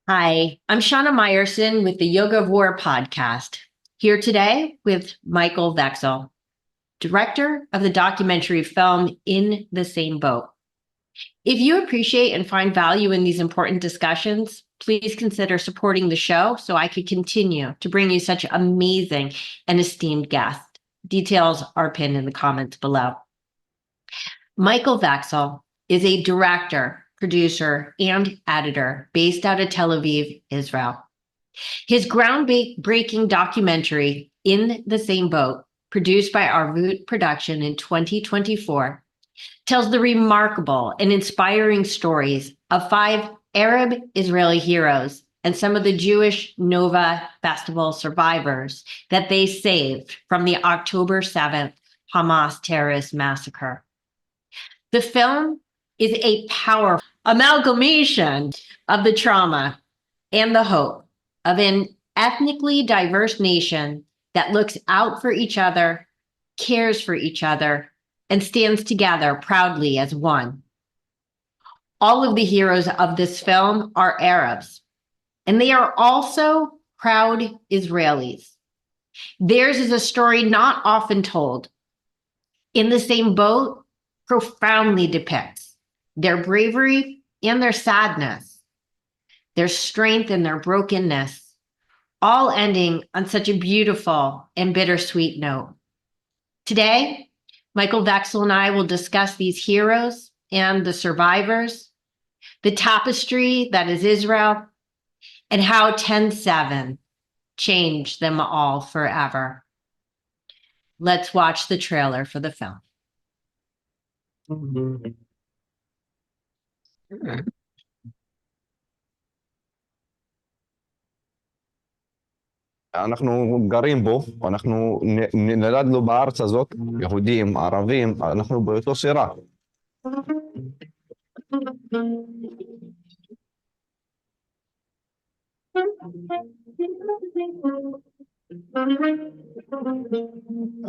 Hi, I'm Shana Meyerson with the Yoga of War podcast, here today with Michael Veksel, director of the documentary film In the Same Boat. If you appreciate and find value in these important discussions, please consider supporting the show so I could continue to bring you such amazing and esteemed guests. Details are pinned in the comments below. Michael Veksel is a director, producer, and editor based out of Tel Aviv, Israel. His groundbreaking documentary, In the Same Boat, produced by Arvut Production in 2024, tells the remarkable and inspiring stories of 5 Arab Israeli heroes and some of the Jewish Nova Festival survivors that they saved from the October 7th Hamas terrorist massacre. The film is a powerful amalgamation of the trauma and the hope of an ethnically diverse nation that looks out for each other, cares for each other, and stands together proudly as one. All of the heroes of this film are Arabs, and they are also proud Israelis. Theirs is a story not often told. In the Same Boat profoundly depicts their bravery and their sadness, their strength and their brokenness, all ending on such a beautiful and bittersweet note. Today, Michael Veksel and I will discuss these heroes and the survivors, the tapestry that is Israel, and how 10/7 changed them all forever. Let's watch the trailer for the film. אנחנו גרים בו, אנחנו נולדנו בארץ הזאת, יהודים, ערבים, אנחנו באותו סירה.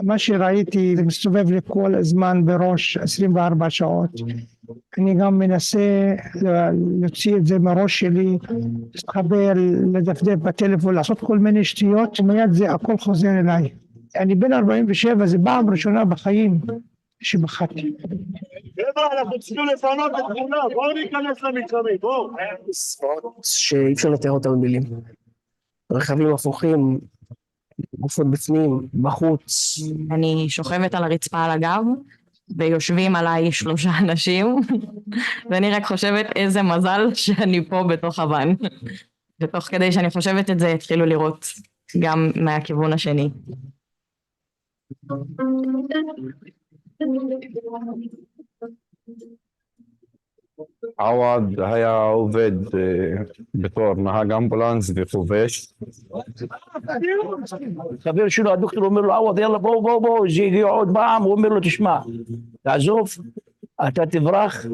מה שראיתי זה מסתובב לי כל הזמן בראש 24 שעות. אני גם מנסה להוציא את זה מראש שלי, להתחבר, לדפדף בטלפון, לעשות כל מיני שטויות, ומיד זה הכל חוזר אליי. אני בן 47, זה פעם ראשונה בחיים שבחרתי. אנחנו צריכים לפנות את כולה, בואו ניכנס למתחמי, בואו. שאי אפשר לתאר אותם במילים. רכבים הפוכים, גופות בפנים, בחוץ. אני שוכבת על הרצפה על הגב, ויושבים עליי 3 אנשים, ואני רק חושבת איזה מזל שאני פה בתוך הוואן. ותוך כדי שאני חושבת את זה, התחילו לראות גם מהכיוון השני. עווד היה עובד בתור נהג אמבולנס וחובש. חבר שלו, הדוקטור אומר לו, עווד, יאללה, בוא, זה הגיע עוד פעם, הוא אומר לו, תשמע, תעזוב, אתה תברח,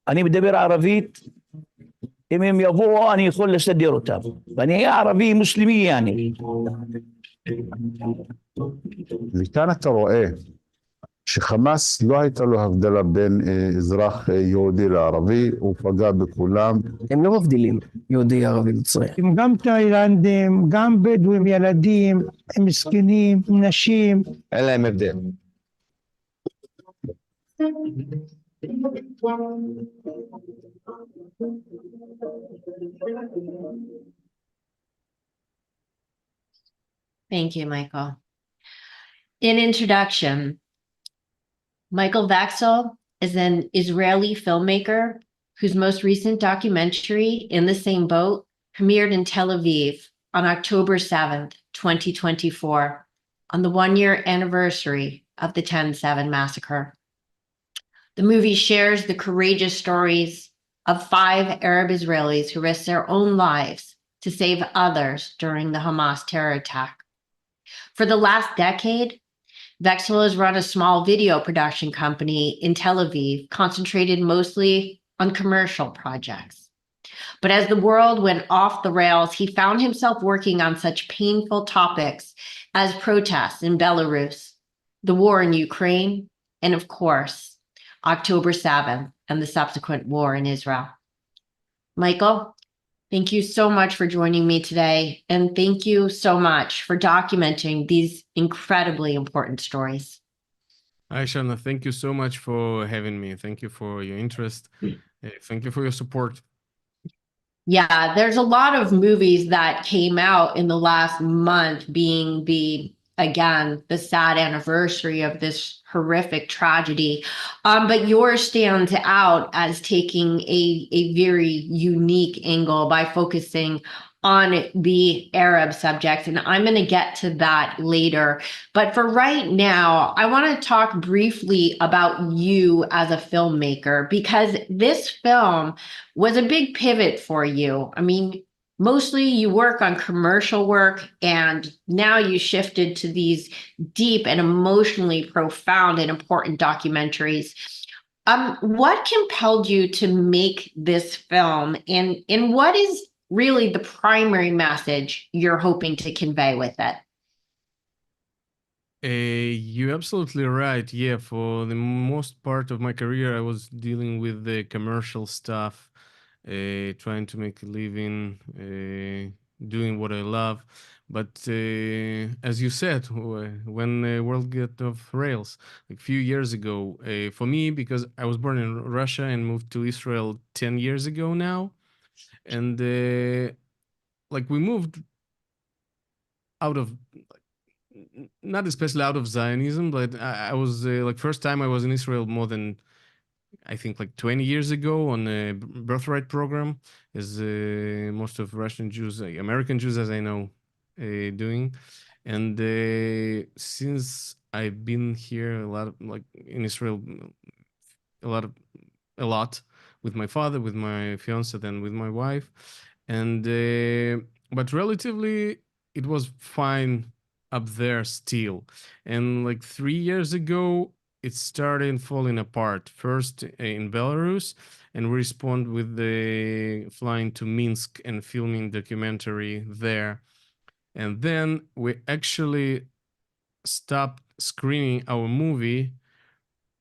אני מדבר ערבית, אם הם יבואו, אני יכול לסדר אותם. ואני היה ערבי מוסלמי, אני. מכאן אתה רואה שחמאס לא הייתה לו הבדלה בין אזרח יהודי לערבי, הוא פגע בכולם. הם לא מבדילים, יהודי, ערבי, מצרי. הם גם תאילנדים, גם בדואים, ילדים, הם מסכנים, נשים. אין להם הבדל. Thank you, Michael. In introduction, Michael Veksel is an Israeli filmmaker whose most recent documentary, In the Same Boat, premiered in Tel Aviv on October 7th, 2024, on the 1-year anniversary of the 10/7 massacre. The movie shares the courageous stories of 5 Arab Israelis who risked their own lives to save others during the Hamas terror attack. For the last decade, Veksel has run a small video production company in Tel Aviv, concentrated mostly on commercial projects. But as the world went off the rails, he found himself working on such painful topics as protests in Belarus, the war in Ukraine, and of course, October 7th and the subsequent war in Israel. Michael, Thank you so much for joining me today. And thank you so much for documenting these incredibly important stories. Hi, Shana. Thank you so much for having me. Thank you for your interest. Thank you for your support. Yeah, there's a lot of movies that came out in the last month being the sad anniversary of this horrific tragedy. But yours stands out as taking a very unique angle by focusing on the Arab subject. And I'm going to get to that later. But for right now, I want to talk briefly about you as a filmmaker, because this film was a big pivot for you. I mean, mostly you work on commercial work, and now you shifted to these deep and emotionally profound and important documentaries. What compelled you to make this film, and what is really the primary message you're hoping to convey with it? You're absolutely right. Yeah, for the most part of my career, I was dealing with the commercial stuff, trying to make a living, doing what I love. But as you said, when the world got off rails, like a few years ago, for me, because I was born in Russia and moved to Israel 10 years ago now, and like we moved out of not especially out of Zionism, but I was like first time I was in Israel more than I think like 20 years ago on a birthright program, as most of Russian Jews, American Jews, as I know, doing. And since I've been here a lot, like in Israel, a lot of a lot with my father, with my fiance, then with my wife, and but relatively it was fine up there still. And like 3 years ago, it started falling apart. First in Belarus, and we respond with the flying to Minsk and filming documentary there. And then we actually stopped screening our movie,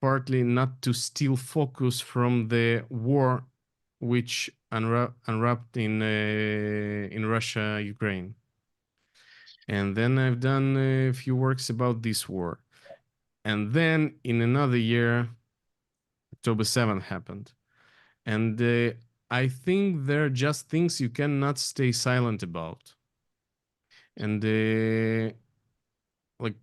partly not to steal focus from the war which unwrapped in Russia, Ukraine. And then I've done a few works about this war. And then in another year, October 7th happened. And I think there are just things you cannot stay silent about. And like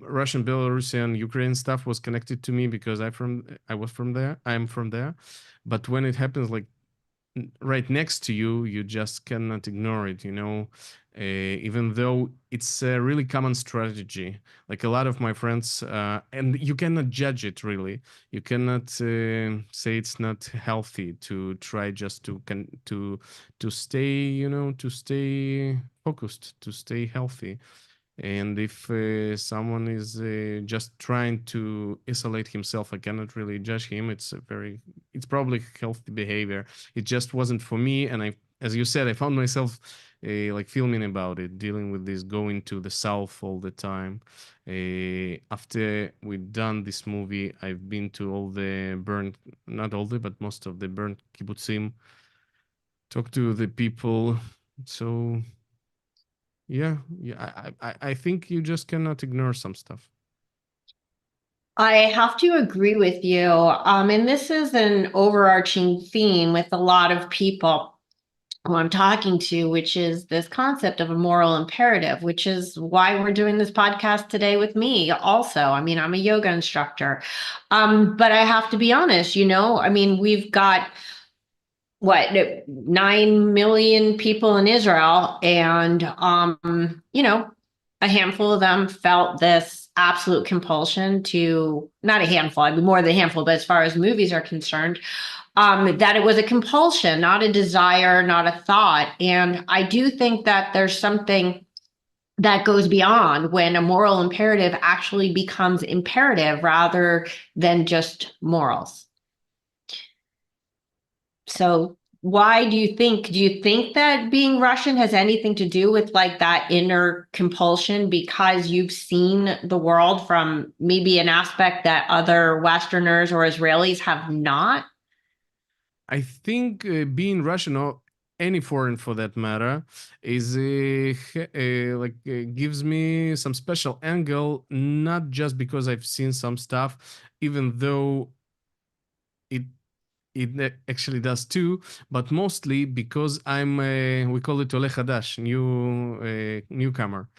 Russian, Belarusian, Ukraine stuff was connected to me because I was from there. I'm from there. But when it happens like right next to you, you just cannot ignore it, you know, even though it's a really common strategy. Like a lot of my friends, and you cannot judge it really. You cannot say it's not healthy to try just to stay, you know, to stay focused, to stay healthy. And if someone is just trying to isolate himself, I cannot really judge him. It's probably healthy behavior. It just wasn't for me. And as you said, I found myself like filming about it, dealing with this, going to the south all the time. After we've done this movie, I've been to all the burned, not all the, but most of the burned kibbutzim, talk to the people. So yeah, I think you just cannot ignore some stuff. I have to agree with you. And this is an overarching theme with a lot of people who I'm talking to, which is this concept of a moral imperative, which is why we're doing this podcast today with me also. I mean, I'm a yoga instructor. But I have to be honest, you know, I mean, we've got 9 million people in Israel, and you know, a handful of them felt this absolute compulsion to, not a handful, I mean more than a handful, but as far as movies are concerned, that it was a compulsion, not a desire, not a thought. And I do think that there's something that goes beyond when a moral imperative actually becomes imperative rather than just morals. So why do you think that being Russian has anything to do with like that inner compulsion, because you've seen the world from maybe an aspect that other Westerners or Israelis have not? I think being Russian any foreign for that matter, is gives me some special angle, not just because I've seen some stuff, even though it actually does too, but mostly because I'm we call it Ole Hadash, newcomer.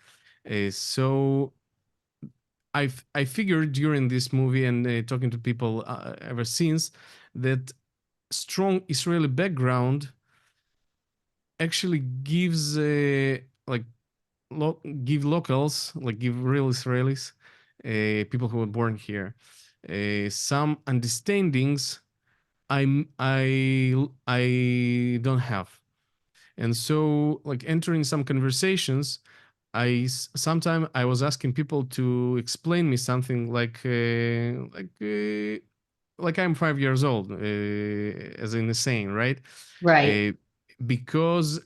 So I figured during this movie and talking to people ever since that strong Israeli background actually gives like give locals, like give real Israelis, people who were born here, some understandings I don't have. And so, like entering some conversations, sometimes I was asking people to explain me something like I'm 5 years old, as in the saying, right? Right. Uh, because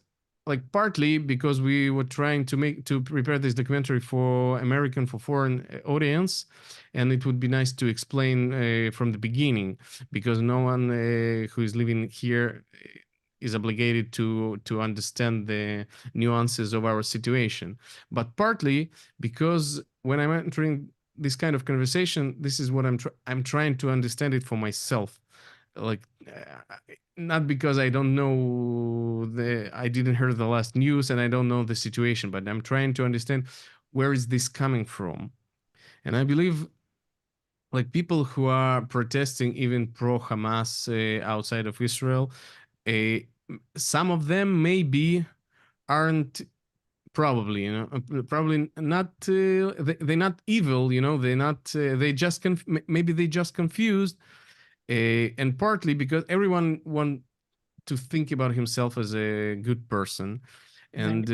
like partly because we were trying to prepare this documentary for American, for foreign audience, and it would be nice to explain from the beginning, because no one who is living here is obligated to understand the nuances of our situation, but partly because when I'm entering this kind of conversation, this is what I'm trying to understand it for myself, like not because I don't know I didn't hear the last news and I don't know the situation, but I'm trying to understand where is this coming from. And I believe like people who are protesting even pro Hamas outside of Israel, uh, some of them maybe aren't, probably, probably not, they're not evil, they're not, they just maybe they just confused, and partly because everyone want to think about himself as a good person, and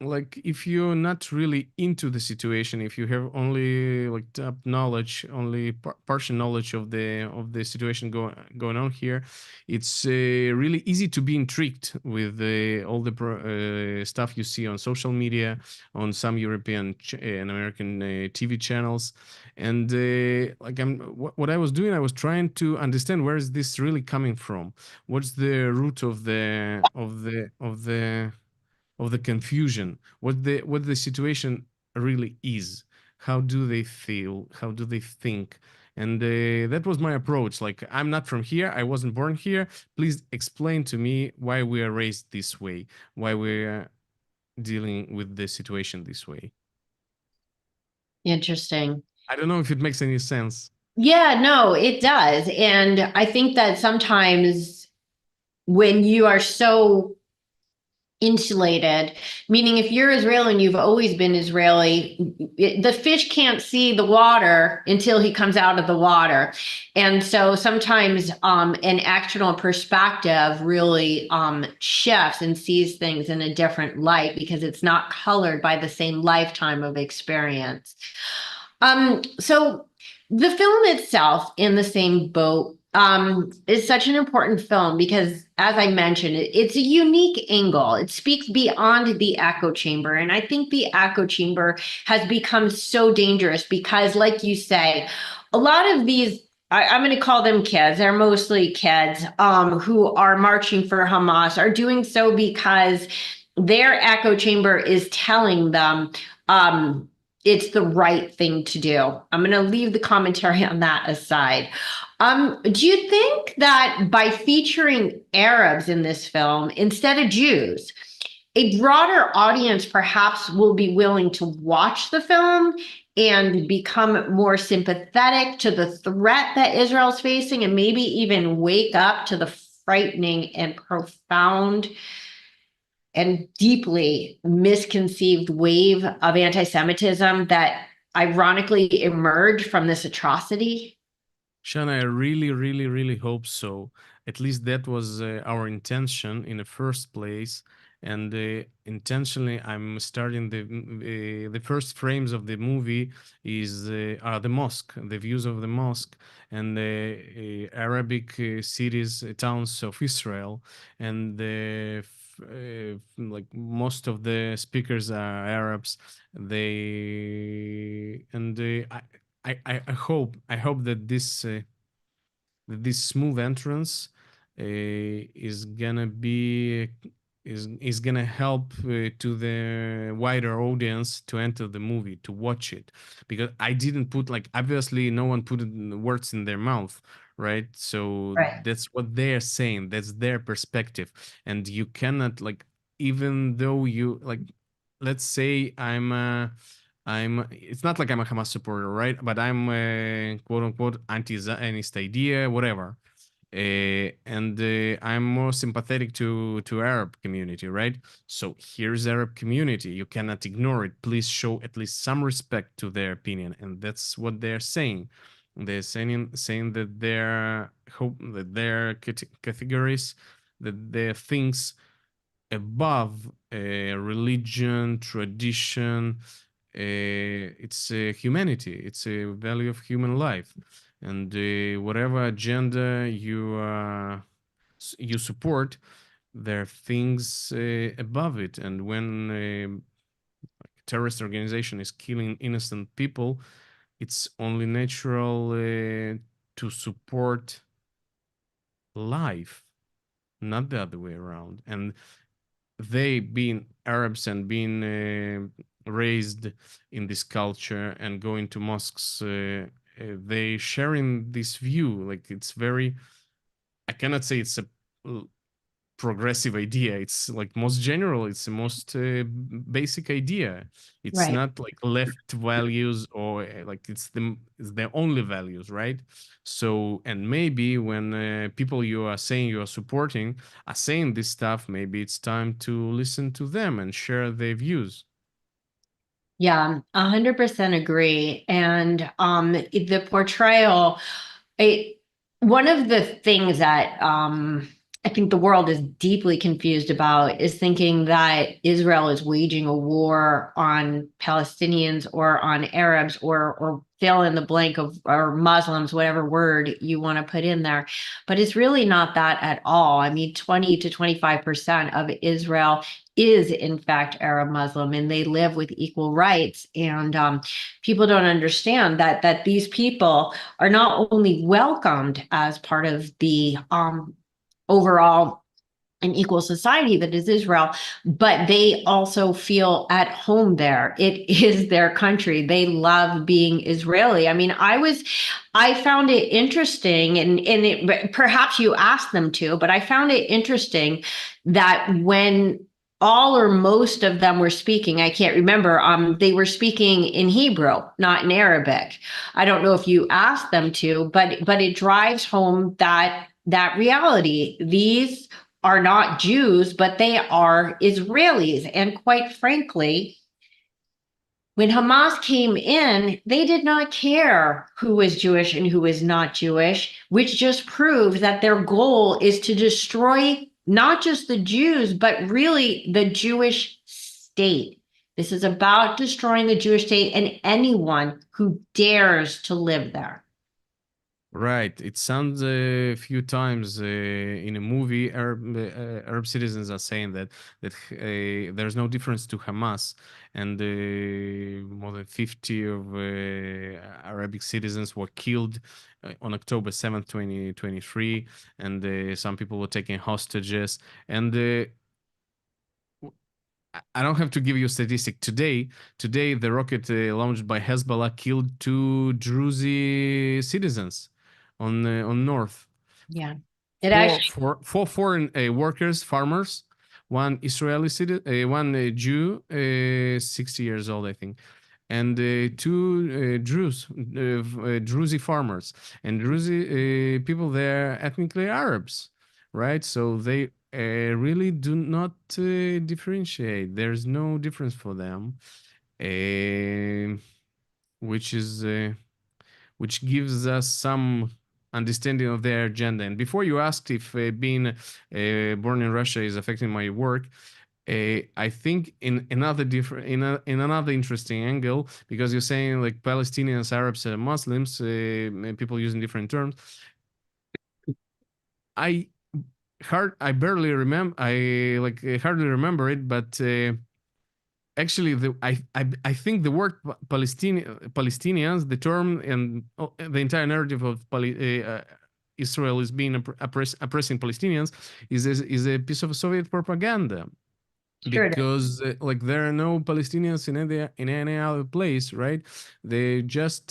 like if you're not really into the situation, if you have only like top knowledge, only partial knowledge of the situation going on here, it's really easy to be intrigued with all the stuff you see on social media, on some European and American TV channels. And like what I was doing, I was trying to understand where is this really coming from, what's the root of the confusion, what the situation really is, how do they feel, how do they think. And that was my approach, like I'm not from here, I wasn't born here, please explain to me why we are raised this way, why we're dealing with the situation this way. Interesting. I don't know if it makes any sense. Yeah, no, it does. And I think that sometimes when you are so insulated, meaning if you're Israeli and you've always been Israeli, the fish can't see the water until he comes out of the water. And so sometimes an external perspective really shifts and sees things in a different light because it's not colored by the same lifetime of experience. So the film itself, In the Same Boat, is such an important film because, as I mentioned, it's a unique angle. It speaks beyond the echo chamber. And I think the echo chamber has become so dangerous because, like you say, a lot of these, I'm going to call them kids, they're mostly kids who are marching for Hamas, are doing so because their echo chamber is telling them, it's the right thing to do. I'm going to leave the commentary on that aside. Do you think that by featuring Arabs in this film instead of Jews, a broader audience perhaps will be willing to watch the film and become more sympathetic to the threat that Israel's facing and maybe even wake up to the frightening and profound and deeply misconceived wave of anti-Semitism that ironically emerged from this atrocity? Shana, I really, really, really hope so. At least that was our intention in the first place. And intentionally, I'm starting the first frames of the movie are the mosque, the views of the mosque, and the Arabic cities, towns of Israel, and like most of the speakers are Arabs. They and I hope that this smooth entrance is gonna be is gonna help to the wider audience to enter the movie, to watch it, because I didn't put, like, obviously no one put words in their mouth, right? So Right. that's what they're saying, that's their perspective, and you cannot, like, even though you, like, let's say I'm it's not like I'm a Hamas supporter, right? But I'm a quote unquote anti-Zionist idea, whatever. And I'm more sympathetic to Arab community, right? So here's Arab community. You cannot ignore it. Please show at least some respect to their opinion, and that's what they're saying. They're saying that their categories, that their things above religion, tradition. It's humanity. It's a value of human life, and whatever agenda you support, there are things above it. And when a terrorist organization is killing innocent people, it's only natural to support life, not the other way around. And they, being Arabs and being raised in this culture and going to mosques, they sharing this view. Like, it's very, I cannot say it's a progressive idea. It's like most general. It's the most basic idea. It's Right. not like left values or like it's their only values, right? So, and maybe when people you are saying you are supporting are saying this stuff, maybe it's time to listen to them and share their views. Yeah, 100% agree. And the portrayal, one of the things that I think the world is deeply confused about is thinking that Israel is waging a war on Palestinians or on Arabs or fill in the blank of, or Muslims, whatever word you want to put in there. But it's really not that at all. I mean, 20 to 25% of Israel is in fact Arab Muslim, and they live with equal rights. And people don't understand that these people are not only welcomed as part of the overall an equal society that is Israel, but they also feel at home there. It is their country. They love being Israeli. I mean, I found it interesting, and it, perhaps you asked them to, but I found it interesting that when all or most of them were speaking, I can't remember, they were speaking in Hebrew, not in Arabic. I don't know if you asked them to, but it drives home that reality. These are not Jews, but they are Israelis. And quite frankly, when Hamas came in, they did not care who was Jewish and who was not Jewish, which just proves that their goal is to destroy not just the Jews, but really the Jewish state. This is about destroying the Jewish state and anyone who dares to live there. Right. It sounds a few times in a movie, Arab citizens are saying that there's no difference to Hamas, and more than 50 of Arabic citizens were killed on October 7th, 2023, and some people were taken hostages. And I don't have to give you a statistic. Today, the rocket launched by Hezbollah killed 2 Druzi citizens on North. Yeah. It actually, Four foreign workers, farmers, one Israeli citizen, one Jew, 60 years old, I think, and 2 Druzi farmers. And Druzi people, they're ethnically Arabs, right? So they really do not differentiate. There's no difference for them, which is which gives us some understanding of their agenda. And before you asked if being born in Russia is affecting my work, I think in another interesting angle, because you're saying like Palestinians, Arabs, and Muslims, people using different terms. I barely remember. I hardly remember it, but actually, I think the word Palestinians, the term, and the entire narrative of Israel is being oppressing Palestinians is a piece of Soviet propaganda. Sure it is. Because like there are no Palestinians in any other place, right? They just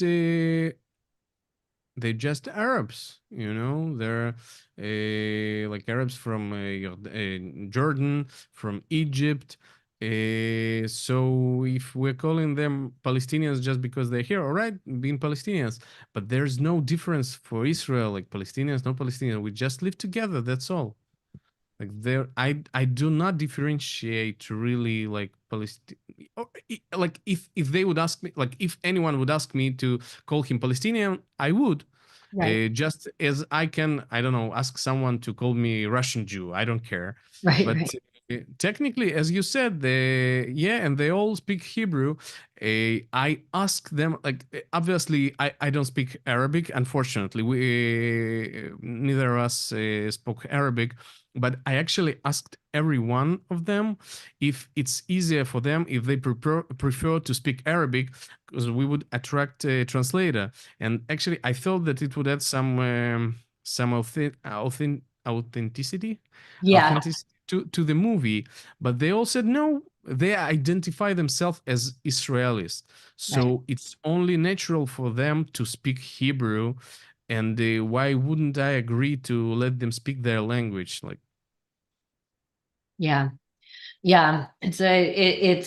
they're just Arabs, you know. They're like Arabs from Jordan, from Egypt. So if we're calling them Palestinians just because they're here, all right, being Palestinians, but there's no difference for Israel, like Palestinians, no Palestinians. We just live together. That's all. Like there, I do not differentiate really like Palestine. Like if they would ask me, like if anyone would ask me to call him Palestinian, I would. Right. Just as I can, I don't know, ask someone to call me Russian Jew. I don't care. Right. But Right. technically, as you said, yeah, and they all speak Hebrew. I ask them, like, obviously, I don't speak Arabic. Unfortunately, neither of us spoke Arabic. But I actually asked every one of them if it's easier for them if they prefer to speak Arabic, because we would attract a translator. And actually, I thought that it would add some authenticity, Yeah. to the movie. But they all said no. They identify themselves as Israelis, Right. so it's only natural for them to speak Hebrew. And why wouldn't I agree to let them speak their language? Like, Yeah. Yeah, it's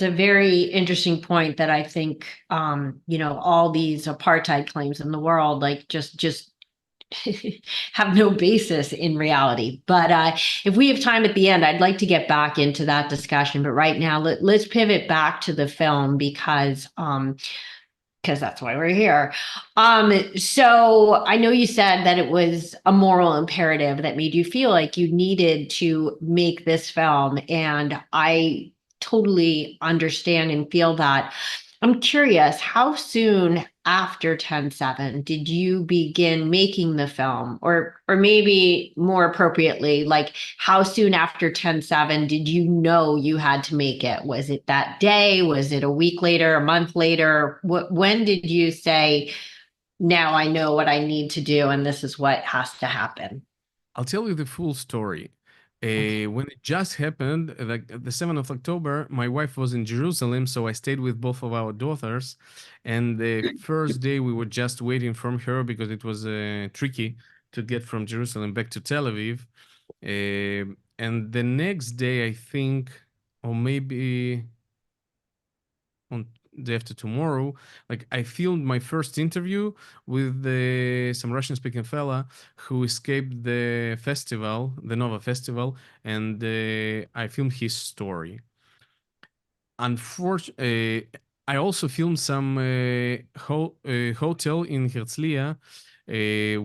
a very interesting point that I think all these apartheid claims in the world like just have no basis in reality. But if we have time at the end, I'd like to get back into that discussion. But right now, let's pivot back to the film because that's why we're here. So I know you said that it was a moral imperative that made you feel like you needed to make this film, and I totally understand and feel that. I'm curious, how soon after 10/7 did you begin making the film? Or maybe more appropriately, like how soon after 10/7 did you know you had to make it? Was it that day? Was it a week later, a month later? When did you say, now I know what I need to do and this is what has to happen? I'll tell you the full story. When it just happened, like the 7th of October, my wife was in Jerusalem, so I stayed with both of our daughters. And the first day, we were just waiting from her because it was tricky to get from Jerusalem back to Tel Aviv. And the next day, I think, or maybe on day after tomorrow, like I filmed my first interview with some Russian speaking fella who escaped the festival, the Nova Festival, and I filmed his story. Unfortunately, I also filmed some hotel in Herzliya,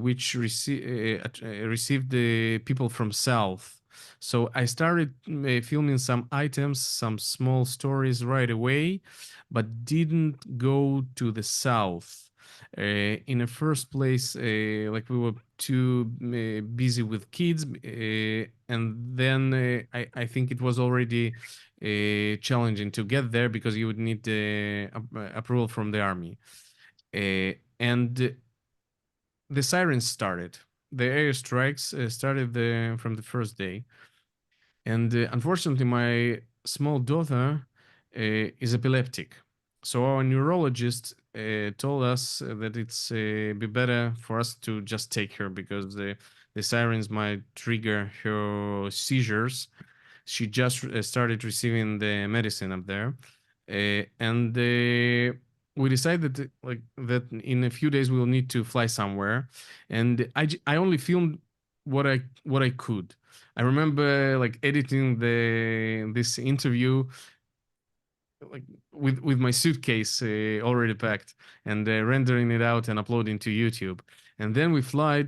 which received the people from South. So I started filming some items, some small stories right away, but didn't go to the South. In the first place, like we were too busy with kids, and then I think it was already challenging to get there because you would need the approval from the army. And the sirens started. The airstrikes started from the first day. And unfortunately, my small daughter is epileptic. So our neurologist told us that it's be better for us to just take her because the sirens might trigger her seizures. She just started receiving the medicine up there, and we decided like that in a few days we will need to fly somewhere, and I only filmed what I could. I remember like editing this interview like with my suitcase already packed and rendering it out and uploading to YouTube. And then we fly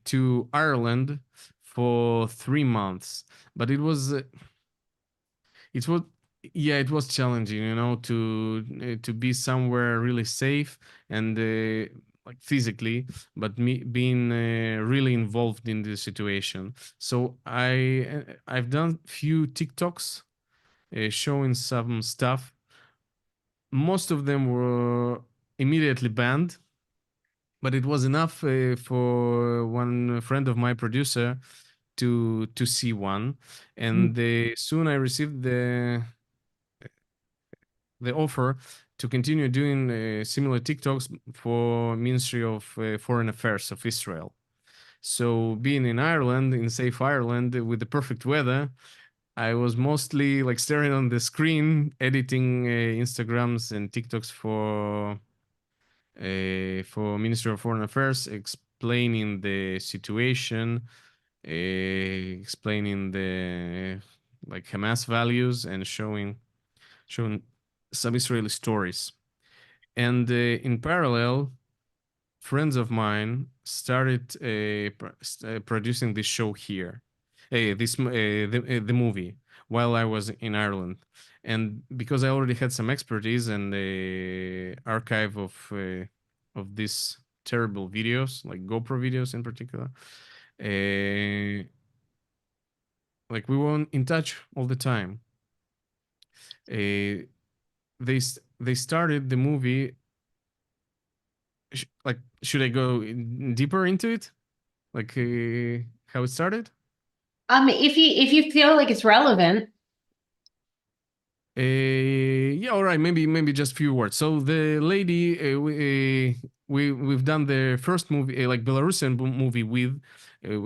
to Ireland for 3 months. But it was yeah, it was challenging, you know, to be somewhere really safe and like physically, but me being really involved in the situation. So I've done few TikToks showing some stuff. Most of them were immediately banned. but it was enough for one friend of my producer to see one, and soon I received the offer to continue doing similar TikToks for Ministry of Foreign Affairs of Israel. So being in Ireland, in safe Ireland, with the perfect weather, I was mostly like staring on the screen, editing Instagrams and TikToks for Ministry of Foreign Affairs, explaining the situation, explaining the like Hamas values, and showing some Israeli stories. And in parallel, friends of mine started producing this show here, the movie, while I was in Ireland. And because I already had some expertise and the archive of these terrible videos, like GoPro videos in particular, like we were in touch all the time. They started the movie. Like, should I go deeper into it? Like how it started? If you feel like it's relevant. Yeah, all right. Maybe just a few words. So the lady we've done the first movie, like Belarusian movie with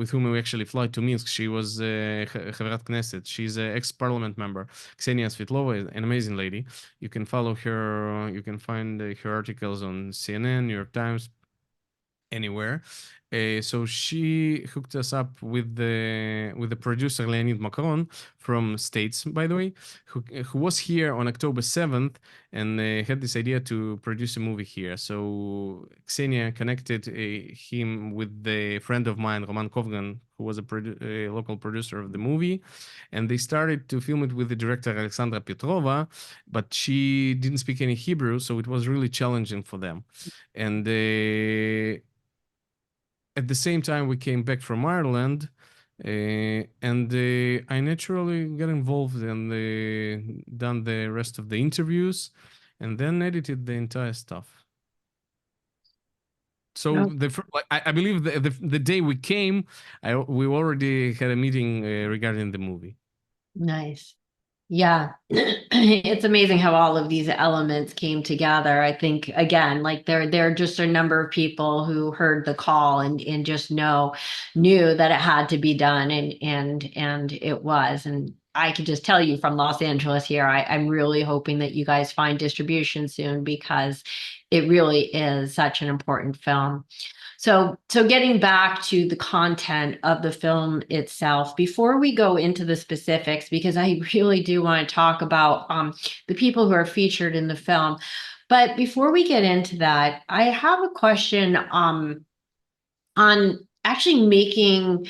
whom we actually fly to Minsk. She was חברת Knesset. She's an ex-parliament member, Ksenia Svetlova, an amazing lady. You can follow her. You can find her articles on CNN, New York Times, anywhere. So she hooked us up with the producer Leonid Macron from States, by the way, who was here on October 7th and had this idea to produce a movie here. So Ksenia connected him with the friend of mine, Roman Kovgan, who was a local producer of the movie, and they started to film it with the director Alexandra Petrova, but she didn't speak any Hebrew, so it was really challenging for them. And at the same time, we came back from Ireland, and I naturally got involved and done the rest of the interviews, and then edited the entire stuff. So I believe the day we came, we already had a meeting regarding the movie. Nice. Yeah. It's amazing how all of these elements came together. I think again, like there are just a number of people who heard the call and just knew that it had to be done and it was. And I can just tell you from Los Angeles here, I'm really hoping that you guys find distribution soon because it really is such an important film. So getting back to the content of the film itself, before we go into the specifics, because I really do want to talk about the people who are featured in the film. But before we get into that, I have a question on actually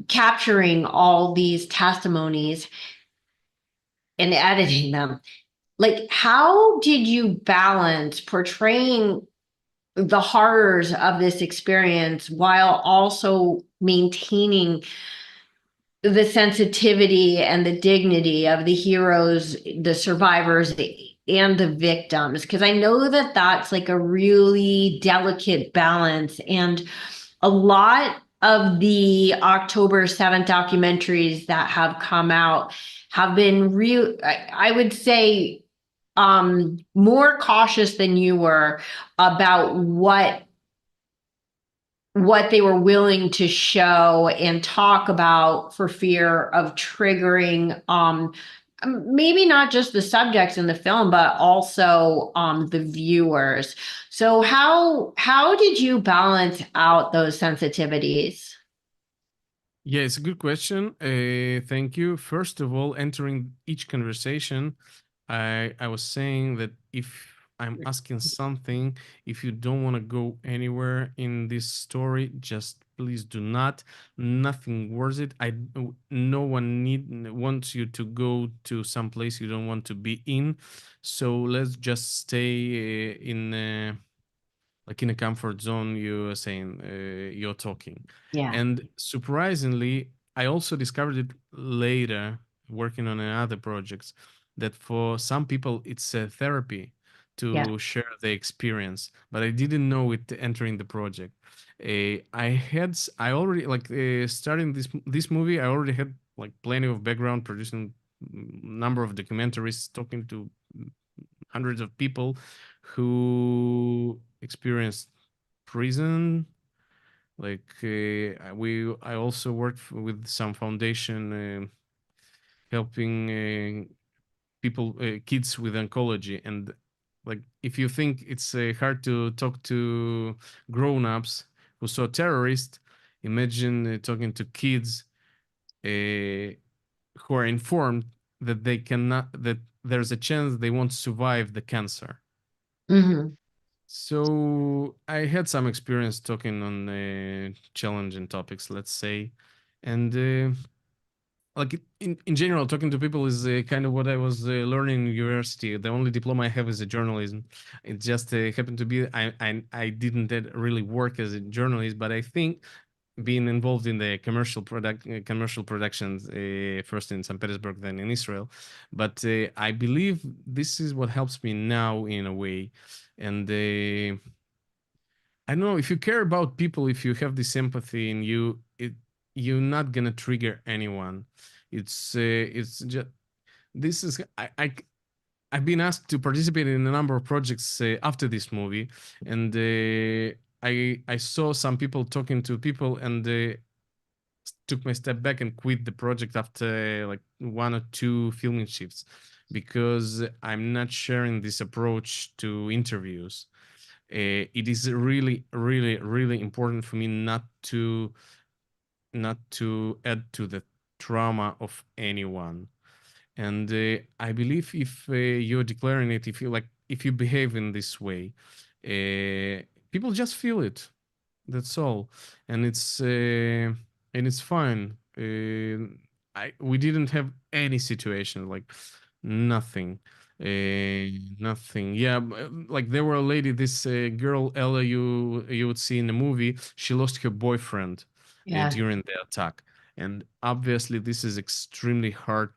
capturing all these testimonies and editing them. Like, how did you balance portraying the horrors of this experience while also maintaining the sensitivity and the dignity of the heroes, the survivors, and the victims? Because I know that that's like a really delicate balance. And a lot of the October 7th documentaries that have come out have been real, I would say, more cautious than you were about what they were willing to show and talk about for fear of triggering maybe not just the subjects in the film, but also the viewers. So how did you balance out those sensitivities? Yeah, it's a good question. Thank you. First of all, entering each conversation, I was saying that if I'm asking something, if you don't want to go anywhere in this story, just please do not. Nothing worth it. No one wants you to go to some place you don't want to be in. So let's just stay like in a comfort zone. You are saying you're talking. Yeah. And surprisingly, I also discovered it later, working on other projects, that for some people it's a therapy to Yeah. share the experience, but I didn't know it entering the project. I already starting this movie. I already had like plenty of background producing number of documentaries, talking to hundreds of people who experienced prison. I also worked with some foundation helping people, kids with oncology. And like, if you think it's hard to talk to grown-ups who saw terrorists, imagine talking to kids who are informed that that there's a chance they won't survive the cancer. Mhm. So I had some experience talking on challenging topics, let's say, and in general, talking to people is kind of what I was learning in university. The only diploma I have is a journalism. It just happened to be I didn't really work as a journalist, but I think being involved in the commercial productions, first in St. Petersburg, then in Israel. But I believe this is what helps me now in a way. And I don't know, if you care about people, if you have this empathy in you, you're not gonna trigger anyone. It's just this is I've been asked to participate in a number of projects after this movie, and I saw some people talking to people, and took my step back and quit the project after like one or two filming shifts, because I'm not sharing this approach to interviews. It is really, really, really important for me not to add to the trauma of anyone. And I believe if you're declaring it, if you behave in this way, people just feel it. That's all, and it's fine. We didn't have any situation, like nothing, nothing. Yeah, like there were a lady, this girl Ella, you would see in the movie. She lost her boyfriend Yeah. during the attack, and obviously this is extremely hard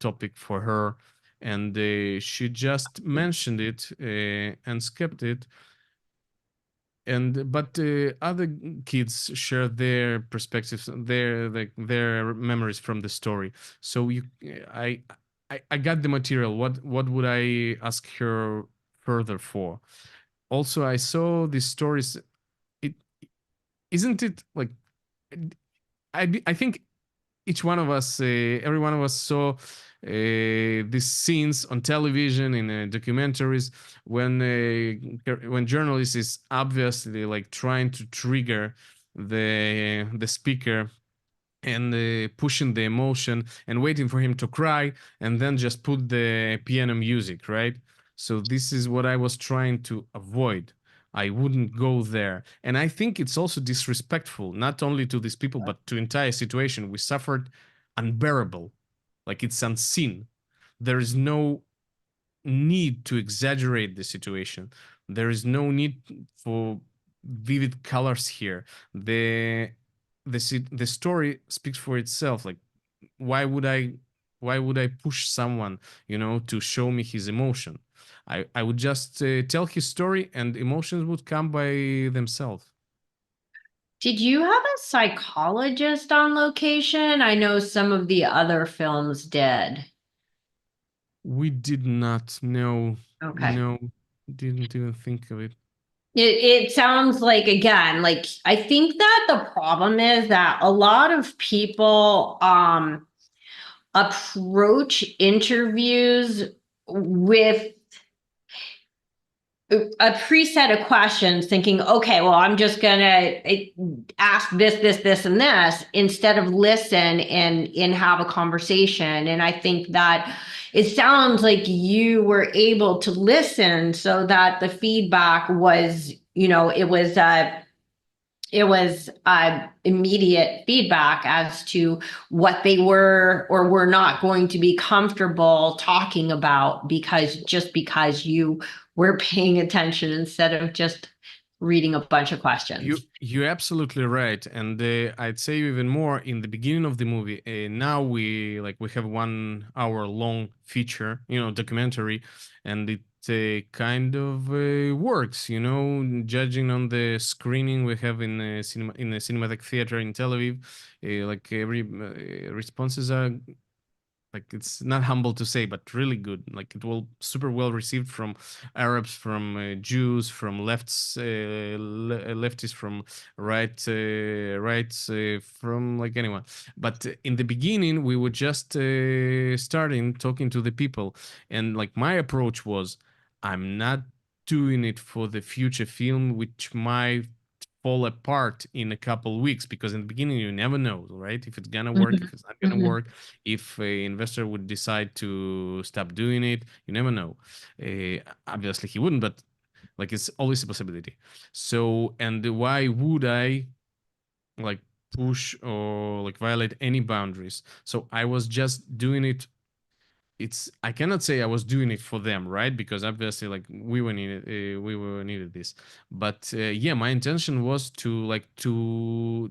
topic for her, and she just mentioned it and skipped it. And but other kids share their perspectives, their memories from the story. So I got the material. What would I ask her further for? Also, I saw these stories. It isn't it like, I think each one of us, every one of us saw these scenes on television, in documentaries, when journalist is obviously like trying to trigger the speaker, and pushing the emotion and waiting for him to cry, and then just put the piano music, right? So this is what I was trying to avoid. I wouldn't go there. And I think it's also disrespectful, not only to these people, but to entire situation. We suffered unbearable. Like, it's unseen. There is no need to exaggerate the situation. There is no need for vivid colors here. The story speaks for itself. Like, why would I push someone, to show me his emotion? I would just tell his story, and emotions would come by themselves. Did you have a psychologist on location? I know some of the other films did. We did not know. Okay. No, didn't even think of it. It sounds like, again, like, I think that the problem is that a lot of people approach interviews with a preset of questions, thinking, okay, well, I'm just gonna ask this, and this, instead of listen and have a conversation. And I think that it sounds like you were able to listen, so that the feedback was, it was immediate feedback as to what they were or were not going to be comfortable talking about, because you were paying attention instead of just reading a bunch of questions. You're absolutely right, and I'd say even more in the beginning of the movie. Now we have 1 hour long feature, documentary, and it kind of works, you know, judging on the screening we have in a cinematic theater in Tel Aviv. Like every responses are, like, it's not humble to say, but really good. Like, it will super well received from Arabs, from Jews, from leftists, from rights, from like anyone. But in the beginning, we were just starting talking to the people, and like my approach was, I'm not doing it for the future film, which might fall apart in a couple weeks, because in the beginning you never know, right? If it's gonna work, if it's not gonna work, if a investor would decide to stop doing it, you never know. Obviously he wouldn't, but like it's always a possibility. So, and why would I like push or like violate any boundaries? So I was just doing it. I cannot say I was doing it for them, right? Because obviously, like we were needed this. But yeah, my intention was to like to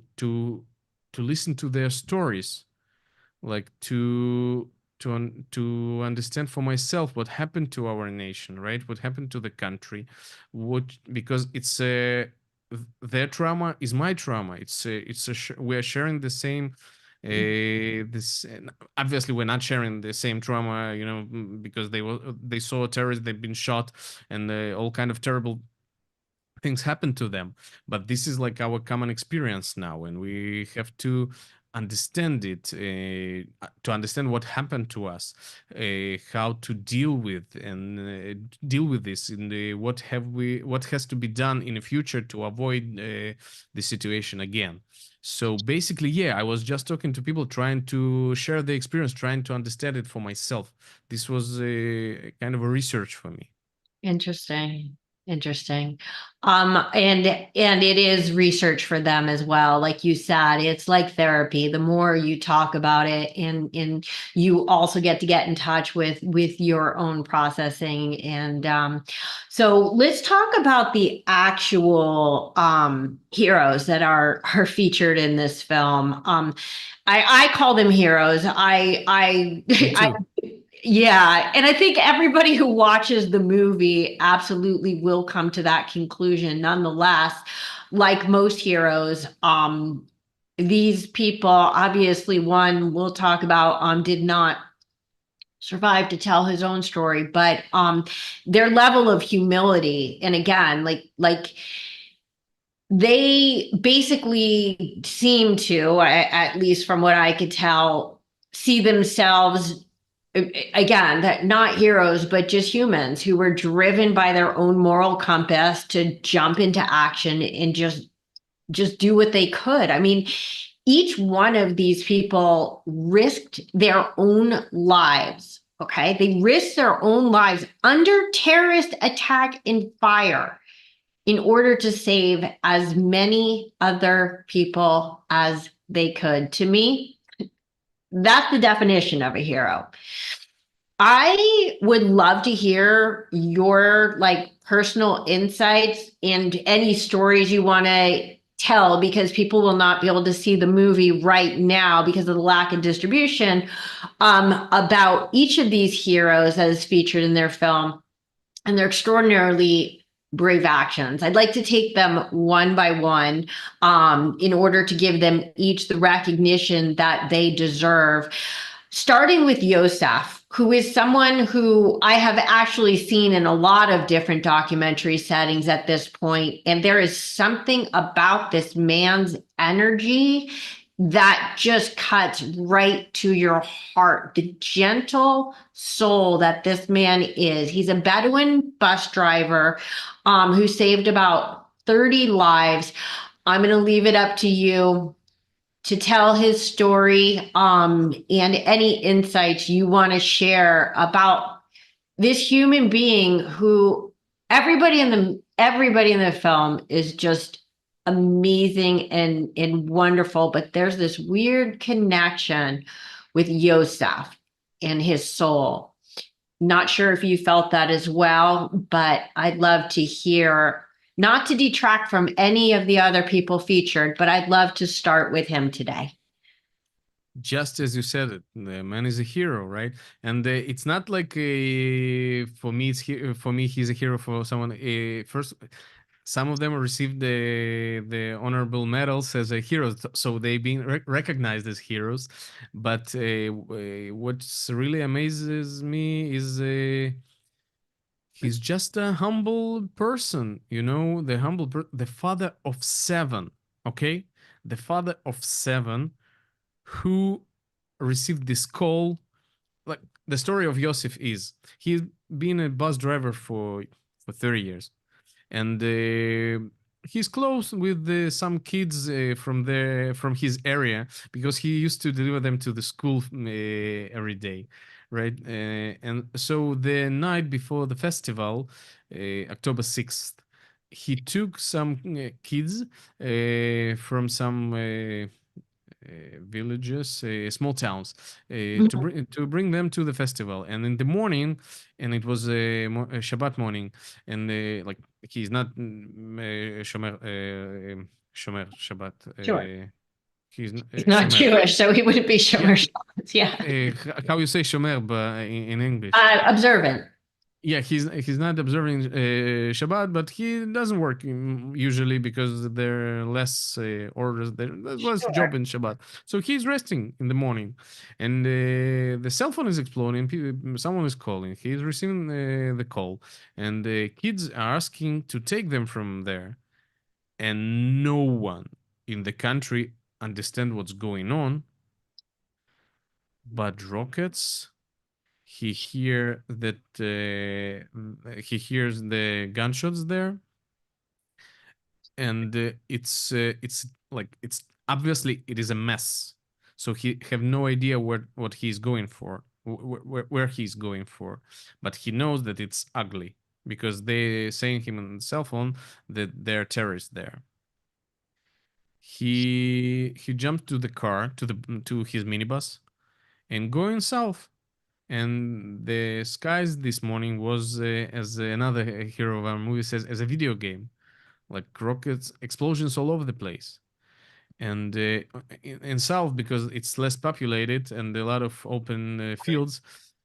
listen to their stories, like to understand for myself what happened to our nation, right? What happened to the country? Because it's their trauma is my trauma. We are sharing the same. This obviously we're not sharing the same trauma, you know, because they saw terrorists, they've been shot, and all kind of terrible things happen to them. But this is like our common experience now, and we have to understand it, to understand what happened to us, how to deal with this, and what has to be done in the future to avoid the situation again. So basically, yeah, I was just talking to people, trying to share the experience, trying to understand it for myself. This was a kind of a research for me. Interesting. Interesting. And it is research for them as well. Like you said, it's like therapy. The more you talk about it, and you also get in touch with your own processing. And so let's talk about the actual heroes that are featured in this film. I call them heroes. I yeah, and I think everybody who watches the movie absolutely will come to that conclusion. Nonetheless, like most heroes, these people, obviously, one we'll talk about, did not survive to tell his own story, but their level of humility, and again, like they basically seem to, at least from what I could tell, see themselves, again, that not heroes, but just humans who were driven by their own moral compass to jump into action and just do what they could. I mean, each one of these people risked their own lives. Okay, they risked their own lives under terrorist attack and fire in order to save as many other people as they could. To me, that's the definition of a hero. I would love to hear your like personal insights and any stories you want to tell, because people will not be able to see the movie right now because of the lack of distribution, about each of these heroes that is featured in their film and their extraordinarily brave actions. I'd like to take them one by one, in order to give them each the recognition that they deserve. Starting with Yosef, who is someone who I have actually seen in a lot of different documentary settings at this point. And there is something about this man's energy that just cuts right to your heart. The gentle soul that this man is. He's a Bedouin bus driver, who saved about 30 lives. I'm going to leave it up to you to tell his story, and any insights you want to share about this human being who everybody in the film is just amazing and wonderful, but there's this weird connection with Yosef and his soul. Not sure if you felt that as well, but I'd love to hear. Not to detract from any of the other people featured, but I'd love to start with him today. just as you said it, the man is a hero, right? And it's not like for me, for me he's a hero. For someone, first, some of them received the honorable medals as a heroes, so they being recognized as heroes. But what's really amazes me is he's just a humble person, you know, the father of seven, okay, the father of seven who received this call. Like the story of Yosef is he's been a bus driver for 30 years, and he's close with some kids from his area because he used to deliver them to the school every day, right? And so the night before the festival, October 6th, he took some kids from some villages, small towns, to bring them to the festival. And in the morning, and it was a Shabbat morning, and like he's not Shomer Shabbat. Sure. He's He's not Shomer. Jewish, so he wouldn't be Shomer Shabbat. Yeah. How you say Shomer but in English? Observant. Yeah, he's not observing Shabbat, but he doesn't work usually because there are less orders, there's less job in Shabbat. So he's resting in the morning, and the cell phone is exploding. Someone is calling. He's receiving the call, and the kids are asking to take them from there, and no one in the country understand what's going on. But rockets. He hears the gunshots there, and it's like it's obviously it is a mess. So he have no idea what he's going for, where he's going for, but he knows that it's ugly because they saying him on the cell phone that there are terrorists there. He jumped to the car to his minibus and going south. And the skies this morning was, as another hero of our movie says, as a video game, like rockets, explosions all over the place. And in south, because it's less populated and a lot of open fields,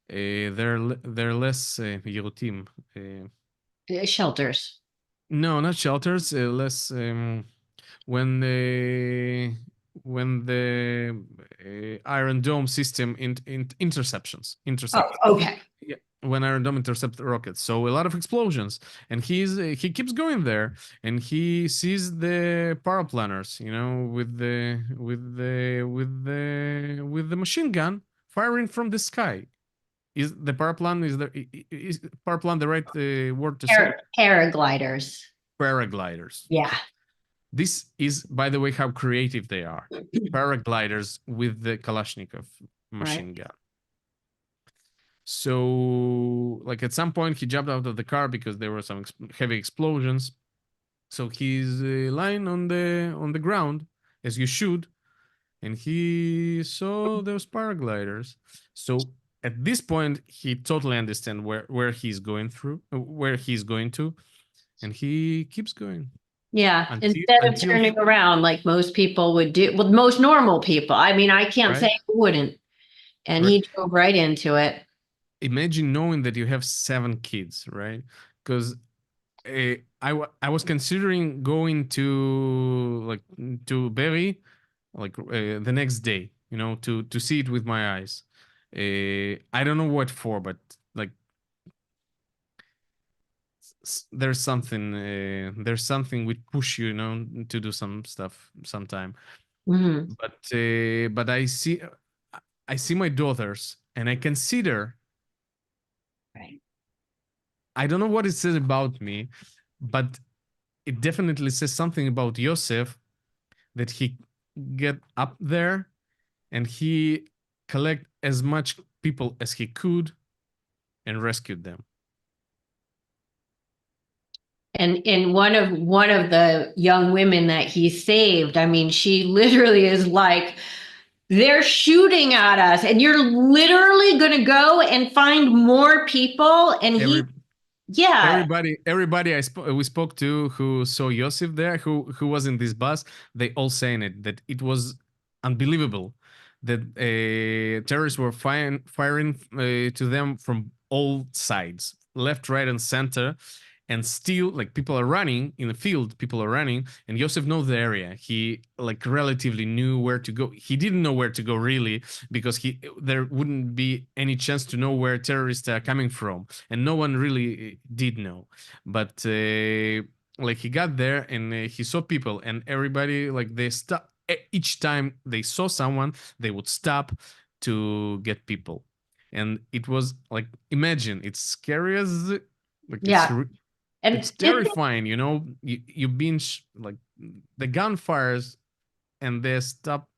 they're less yirutim. Shelters. No, not shelters. Less when the Iron Dome system interceptions. Oh, okay. Yeah, when Iron Dome intercept rockets, so a lot of explosions, and he keeps going there, and he sees the paraplanners, you know, with the machine gun firing from the sky. Is the paraplan is paraplan the right word to say? Paragliders. Paragliders. Yeah. This is, by the way, how creative they are. Paragliders with the Kalashnikov machine gun. So, like at some point, he jumped out of the car because there were some heavy explosions. So he's lying on the ground, as you should, and he saw those paragliders. So at this point, he totally understands where he's going to, and he keeps going. Yeah, instead of turning around like most people would do, well, most normal people. I mean, I can't say who wouldn't. And he drove right into it. Imagine knowing that you have 7 kids, right? Because I was considering going to Berry, the next day, you know, to see it with my eyes. I don't know what for, but like there's something which push you, you know, to do some stuff sometime. Mm-hmm. But I see my daughters and I consider, right, I don't know what it says about me, but it definitely says something about Yosef, that he get up there and he collect as much people as he could and rescued them. And in one of the young women that he saved, I mean, she literally is like, they're shooting at us, and you're literally going to go and find more people. And everybody we spoke to who saw Yosef there, who was in this bus, they all saying that it was unbelievable that terrorists were firing to them from all sides, left, right, and center. And still, like, people are running in the field, people are running, and Yosef knows the area. He like relatively knew where to go. He didn't know where to go really, because there wouldn't be any chance to know where terrorists are coming from, and no one really did know. But like, he got there and he saw people, and everybody, like, they stop each time they saw someone, they would stop to get people. And it was like, imagine, it's scary as like, Yeah. And it's terrifying, you know. You've been like, the gunfires, and they stop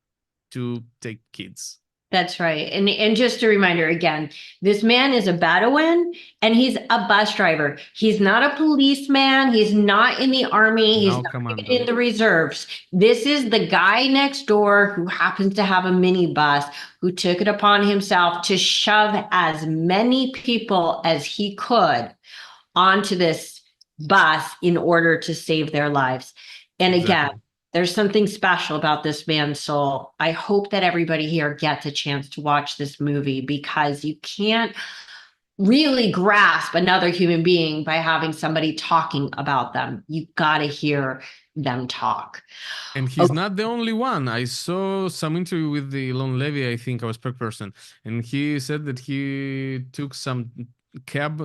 to take kids. that's right. And just a reminder again, this man is a Bedouin and he's a bus driver. He's not a policeman. He's not in the army. He's No not commando. in the reserves. This is the guy next door who happens to have a minibus, who took it upon himself to shove as many people as he could onto this bus in order to save their lives. And again, Exactly. there's something special about this man's soul. I hope that everybody here gets a chance to watch this movie, because you can't really grasp another human being by having somebody talking about them. You got to hear them talk. And he's not the only one. I saw some interview with the Elon Levy, I think, our spokesperson, and he said that he took some cab,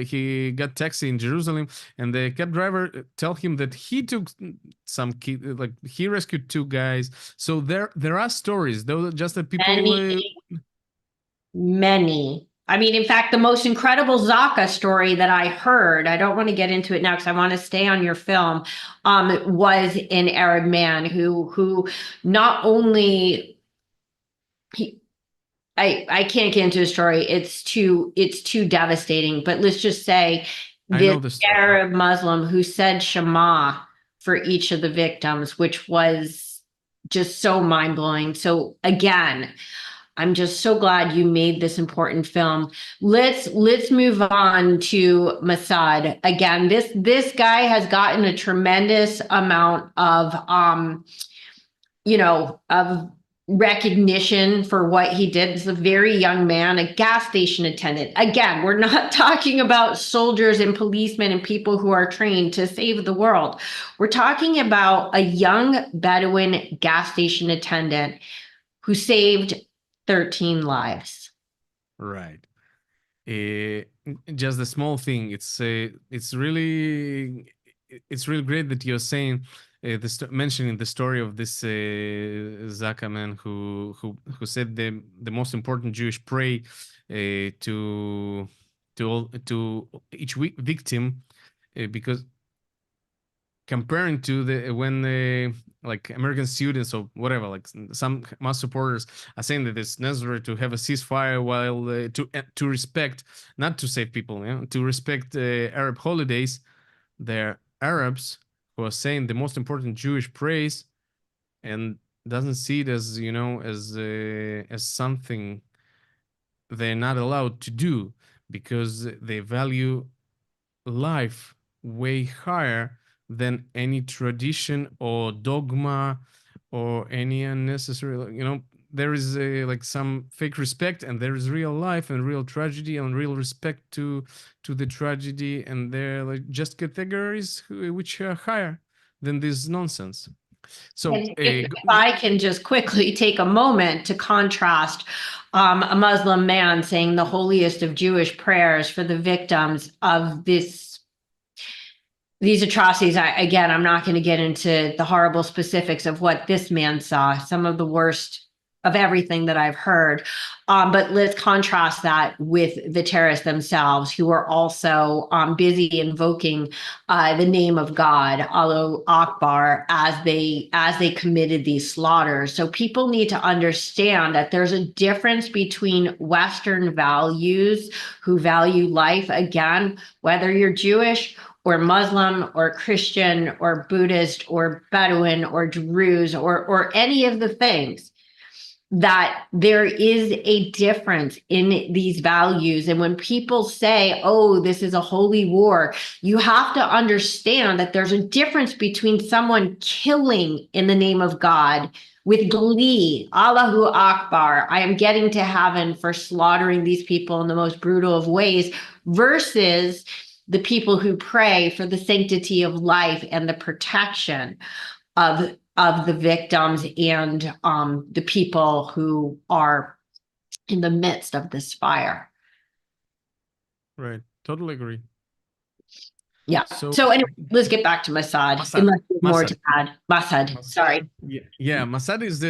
he got taxi in Jerusalem, and the cab driver tell him that he took some kid, like, he rescued 2 guys. So there are stories, though, just that people Many. I mean, in fact, the most incredible Zaka story that I heard, I don't want to get into it now because I want to stay on your film, was an Arab man who not only I can't get into the story. It's too devastating, but let's just say this Arab Muslim who said Shema for each of the victims, which was just so mind-blowing. So again, I'm just so glad you made this important film. Let's move on to Mossad. Again, this guy has gotten a tremendous amount of of recognition for what he did. This is a very young man, a gas station attendant. Again, we're not talking about soldiers and policemen and people who are trained to save the world. We're talking about a young Bedouin gas station attendant who saved 13 lives. Right. Just a small thing. It's really great that you're saying mentioning the story of this Zaka man who said the most important Jewish prayer to each victim, because comparing to when like American students or whatever, like some Hamas supporters are saying that it's necessary to have a ceasefire while to respect, not to save people, to respect Arab holidays. They're Arabs who are saying the most important Jewish praise, and doesn't see it as as something they're not allowed to do, because they value life way higher than any tradition or dogma or any unnecessary, there is like some fake respect, and there is real life and real tragedy and real respect to the tragedy, and they're like just categories which are higher than this nonsense. So if I can just quickly take a moment to contrast a Muslim man saying the holiest of Jewish prayers for the victims of these atrocities. I'm not going to get into the horrible specifics of what this man saw, some of the worst of everything that I've heard. But let's contrast that with the terrorists themselves, who are also busy invoking the name of God, Allahu Akbar, as they committed these slaughters. So people need to understand that there's a difference between Western values, who value life, again, whether you're Jewish or Muslim or Christian or Buddhist or Bedouin or Druze or any of the things, that there is a difference in these values. And when people say, oh, this is a holy war, you have to understand that there's a difference between someone killing in the name of God with glee, Allahu Akbar, I am getting to heaven for slaughtering these people in the most brutal of ways, versus the people who pray for the sanctity of life and the protection of the victims and the people who are in the midst of this fire. Right. Totally agree. Yeah. So- So anyway, let's get back to Mossad. Mossad. Unless there's more to Mossad. add. Mossad. Sorry. Yeah, Mossad is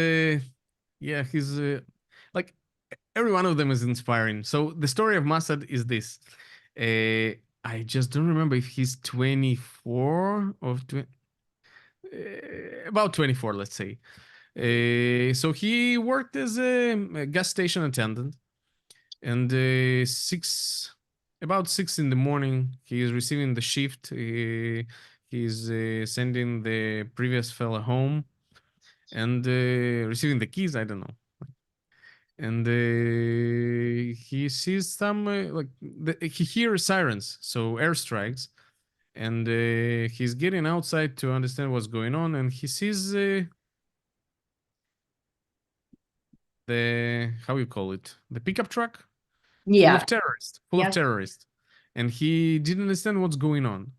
he's like every one of them is inspiring. So the story of Mossad is this. I just don't remember if he's 24 or about 24, let's say. So he worked as a gas station attendant, and about 6 in the morning, he is receiving the shift. He's sending the previous fella home and receiving the keys. I don't know. And he sees some he hears sirens, so airstrikes, and he's getting outside to understand what's going on, and he sees the how you call it, the pickup truck full Yeah. of terrorists, and he didn't understand what's going on.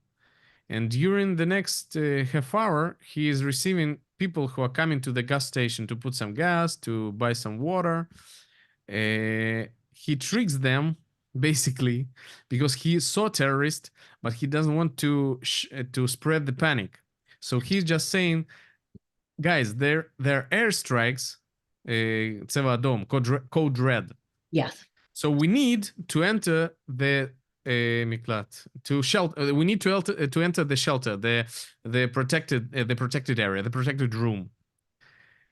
And during the next half hour, he is receiving people who are coming to the gas station to put some gas, to buy some water. He tricks them basically because he saw terrorists, but he doesn't want to spread the panic. So he's just saying, guys, they're airstrikes, צבע אדום, code red. Yes. So we need to enter the miklat, to shelter. We need to enter the shelter, the protected area, the protected room,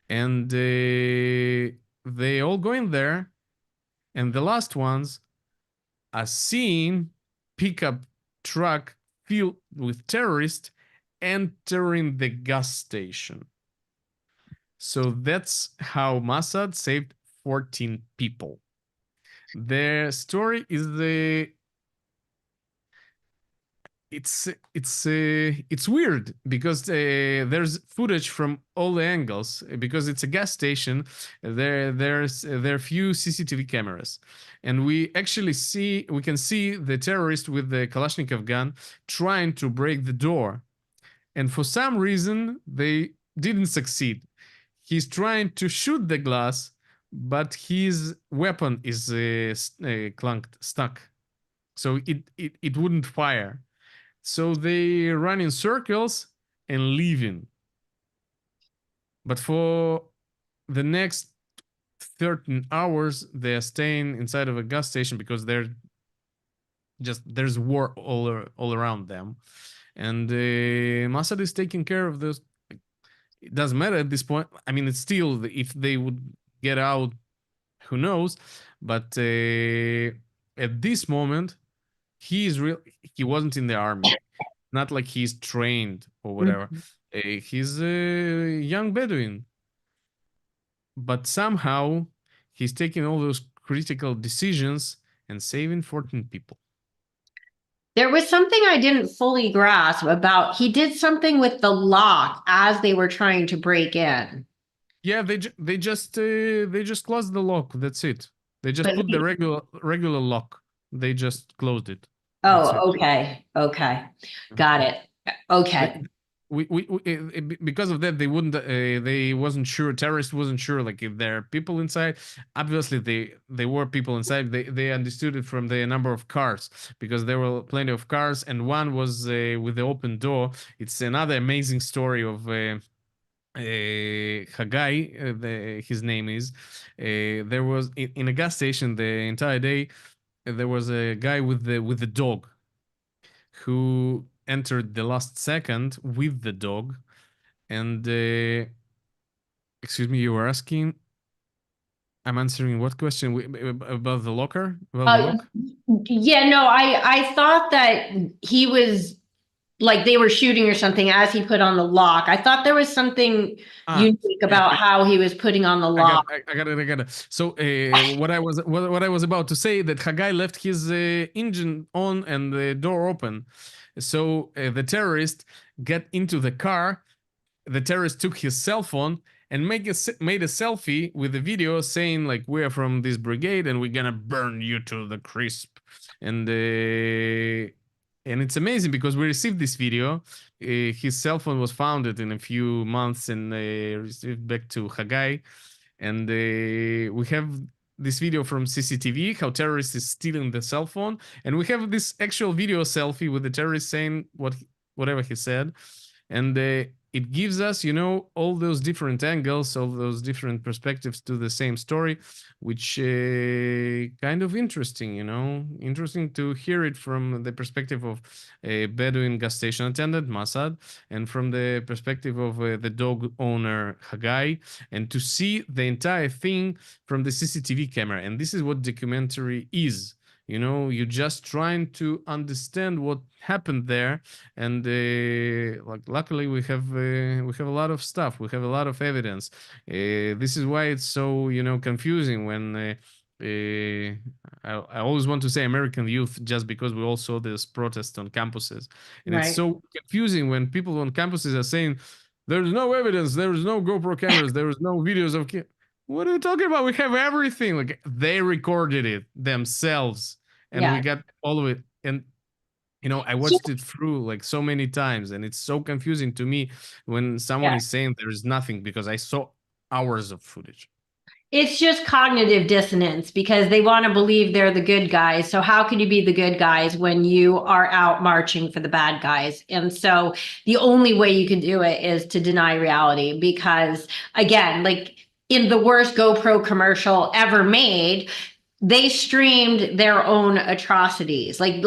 and they all go in there, and the last ones are seeing pickup truck filled with terrorists entering the gas station. So that's how Mossad saved 14 people. Their story is it's weird because there's footage from all the angles because it's a gas station. There are few CCTV cameras, and we can see the terrorist with the Kalashnikov gun trying to break the door, and for some reason they didn't succeed. He's trying to shoot the glass, but his weapon is stuck, so it wouldn't fire. So they run in circles and leaving. But for the next 13 hours, they're staying inside of a gas station because there's war all around them, and Mossad is taking care of this. It doesn't matter at this point. I mean, it's still, if they would get out, who knows? But at this moment, he wasn't in the army. Not like he's trained or whatever. He's a young Bedouin. But somehow, he's taking all those critical decisions and saving 14 people. There was something I didn't fully grasp about, he did something with the lock as they were trying to break in. Yeah, they just closed the lock. That's it. They just But put the regular lock. They just closed it. Oh, okay. Got it. Okay. We because of that they wasn't sure, terrorists wasn't sure like if there are people inside. Obviously they were people inside. They understood it from the number of cars, because there were plenty of cars, and one was with the open door. It's another amazing story of Haggai, his name is. There was in a gas station the entire day. There was a guy with the dog who entered the last second with the dog, and excuse me, you were asking. I'm answering what question about the locker? About the lock? Yeah, no, I thought that he was like they were shooting or something as he put on the lock. I thought there was something unique about how he was putting on the lock. I got it. So what I was about to say, that Haggai left his engine on and the door open. So the terrorist got into the car. The terrorist took his cell phone and made a selfie with a video saying like, we're from this brigade and we're gonna burn you to the crisp. And it's amazing because we received this video. His cell phone was found in a few months and received back to Hagai. And we have this video from CCTV, how terrorist is stealing the cell phone. And we have this actual video selfie with the terrorist saying whatever he said. And it gives us, all those different angles, all those different perspectives to the same story, which kind of interesting, interesting to hear it from the perspective of a Bedouin gas station attendant, Masad, and from the perspective of the dog owner, Hagai, and to see the entire thing from the CCTV camera. And this is what documentary is. You're just trying to understand what happened there, and like luckily we have a lot of stuff. We have a lot of evidence. This is why it's so confusing when I always want to say American youth, just because we all saw this protest on campuses, and it's so confusing when people on campuses are saying there's no evidence, there is no GoPro cameras, there is no videos of. What are you talking about? We have everything. Like, they recorded it themselves. And we got all of it. And, I watched it through like so many times. And it's so confusing to me when someone is saying there is nothing, because I saw hours of footage. It's just cognitive dissonance because they want to believe they're the good guys. So how can you be the good guys when you are out marching for the bad guys? And so the only way you can do it is to deny reality, because again, like in the worst GoPro commercial ever made, they streamed their own atrocities. Like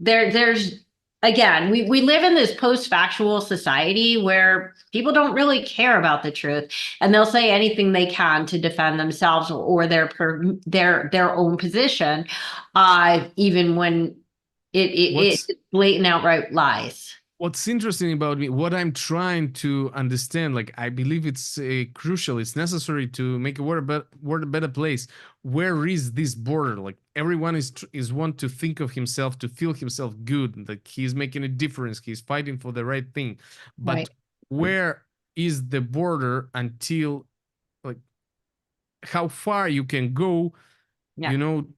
there's again, we live in this post-factual society where people don't really care about the truth, and they'll say anything they can to defend themselves or their own position, even when it's blatant outright lies. What's interesting about me, what I'm trying to understand, like, I believe it's crucial, it's necessary to make a world a better place. Where is this border? Like, everyone is want to think of himself, to feel himself good, like he's making a difference, he's fighting for the right thing. But where is the border until, like, how far you can go,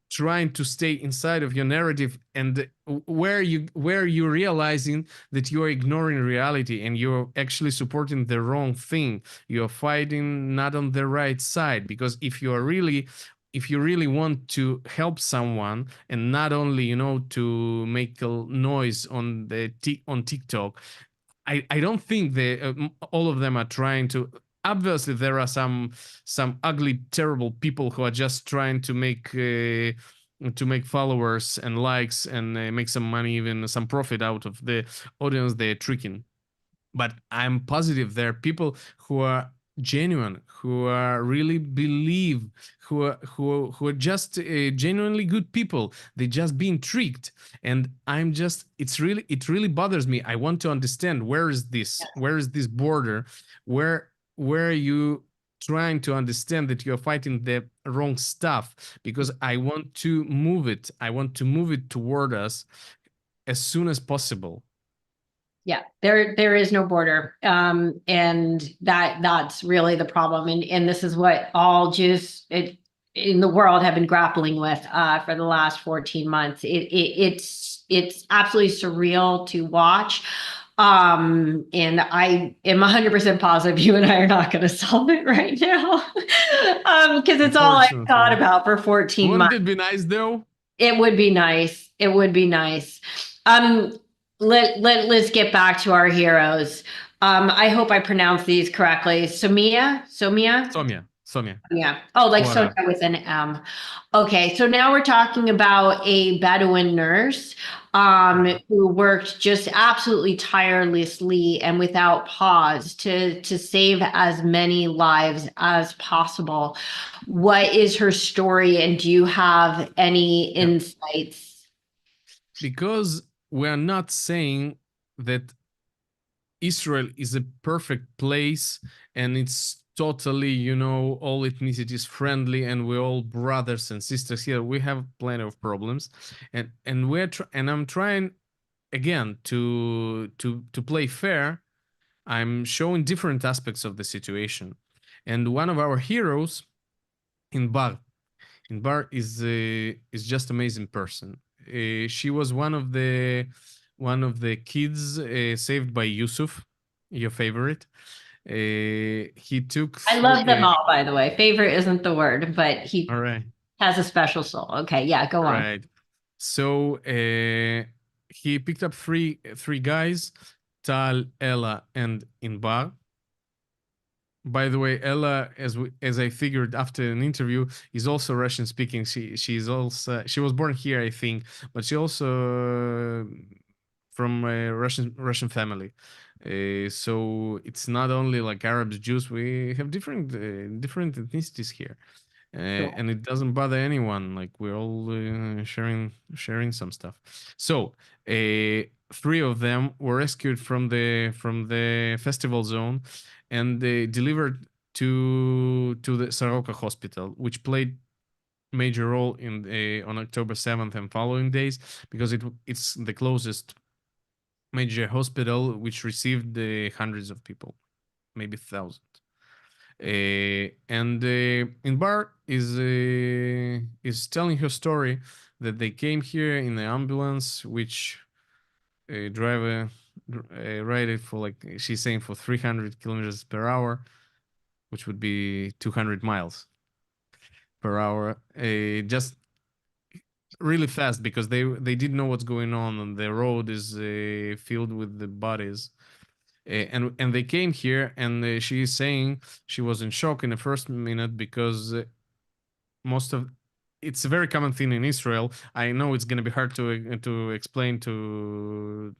trying to stay inside of your narrative, and where you're realizing that you're ignoring reality and you're actually supporting the wrong thing. You're fighting not on the right side, because if you really want to help someone, and not only to make a noise on TikTok, I don't think that all of them are trying to. Obviously, there are some ugly, terrible people who are just trying to make followers and likes and make some money, even some profit out of the audience they're tricking. But I'm positive there are people who are genuine, who are really believe, who are just genuinely good people. They just being tricked, and it really bothers me. I want to understand where is this border, where are you trying to understand that you're fighting the wrong stuff, because I want to move it. I want to move it toward us as soon as possible. Yeah, there is no border. And that's really the problem. And this is what all Jews in the world have been grappling with for the last 14 months. It's absolutely surreal to watch. And I am 100% positive you and I are not going to solve it right now. Because it's all I've thought about for 14 months. Wouldn't it be nice though? It would be nice. It would be nice. Let's get back to our heroes. I hope I pronounced these correctly. Somia. Yeah. Oh, like Sonia with an M. Okay, so now we're talking about a Bedouin nurse who worked just absolutely tirelessly and without pause to save as many lives as possible. What is her story, and do you have any insights? Because we're not saying that Israel is a perfect place and it's totally, all ethnicities friendly and we're all brothers and sisters here. We have plenty of problems, and I'm trying again to play fair, I'm showing different aspects of the situation. And one of our heroes, Inbar, Inbar is just amazing person. She was one of the kids saved by Yusuf, your favorite. He took I love them all, by the way. Favorite isn't the word, but he all right. has a special soul. Okay, yeah, go on. Right. So he picked up three guys, Tal, Ella, and Inbar. By the way, Ella, as I figured after an interview, is also Russian speaking. She was born here, I think, but she also from a Russian family. So it's not only like Arabs, Jews. We have different ethnicities here. And it doesn't bother anyone. Like we're all sharing some stuff. So three of them were rescued from the festival zone, and they delivered to the Soroka hospital, which played major role in on October 7th and following days, because it's the closest major hospital which received hundreds of people, maybe thousands. And Inbar is telling her story that they came here in the ambulance, which driver ride it for, like she's saying, for 300 kilometers per hour, which would be 200 miles per hour, just really fast, because they didn't know what's going on, and the road is filled with the bodies. And they came here, and she's saying she was in shock in the first minute, because most of it's a very common thing in Israel. I know it's going to be hard to explain to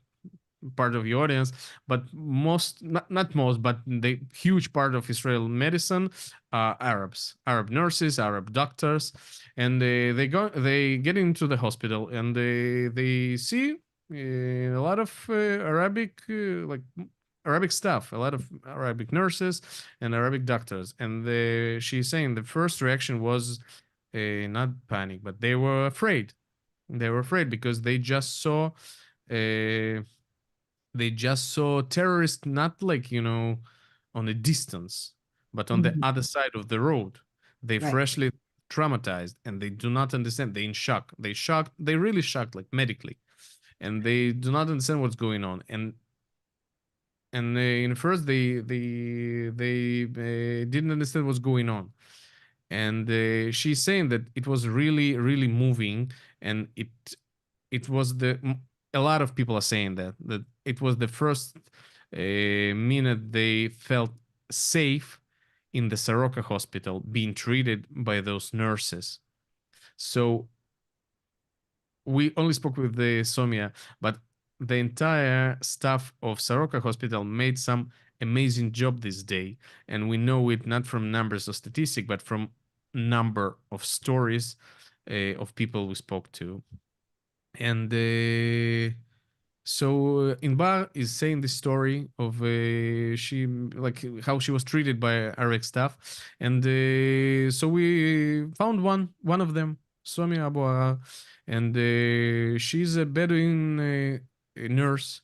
part of the audience, but not most, but the huge part of Israel medicine are Arab nurses, Arab doctors, and they get into the hospital, and they see a lot of Arabic staff, a lot of Arabic nurses and Arabic doctors. And she's saying the first reaction was not panic, but they were afraid. They were afraid because they just saw terrorists, not like, on a distance, but on the other side of the road. They Right. freshly traumatized, and they do not understand. They in shock. They really shocked, like medically, and they do not understand what's going on. And in first they didn't understand what's going on. And she's saying that it was really, really moving, and it was a lot of people are saying that it was the first minute they felt safe in the Soroka hospital, being treated by those nurses. So we only spoke with the Somia, but the entire staff of Soroka hospital made some amazing job this day, and we know it not from numbers or statistic, but from number of stories of people we spoke to. And so Inbar is saying the story of she, like, how she was treated by Arabic staff, and so we found one of them, Somi Abu Arar, and she's a Bedouin nurse.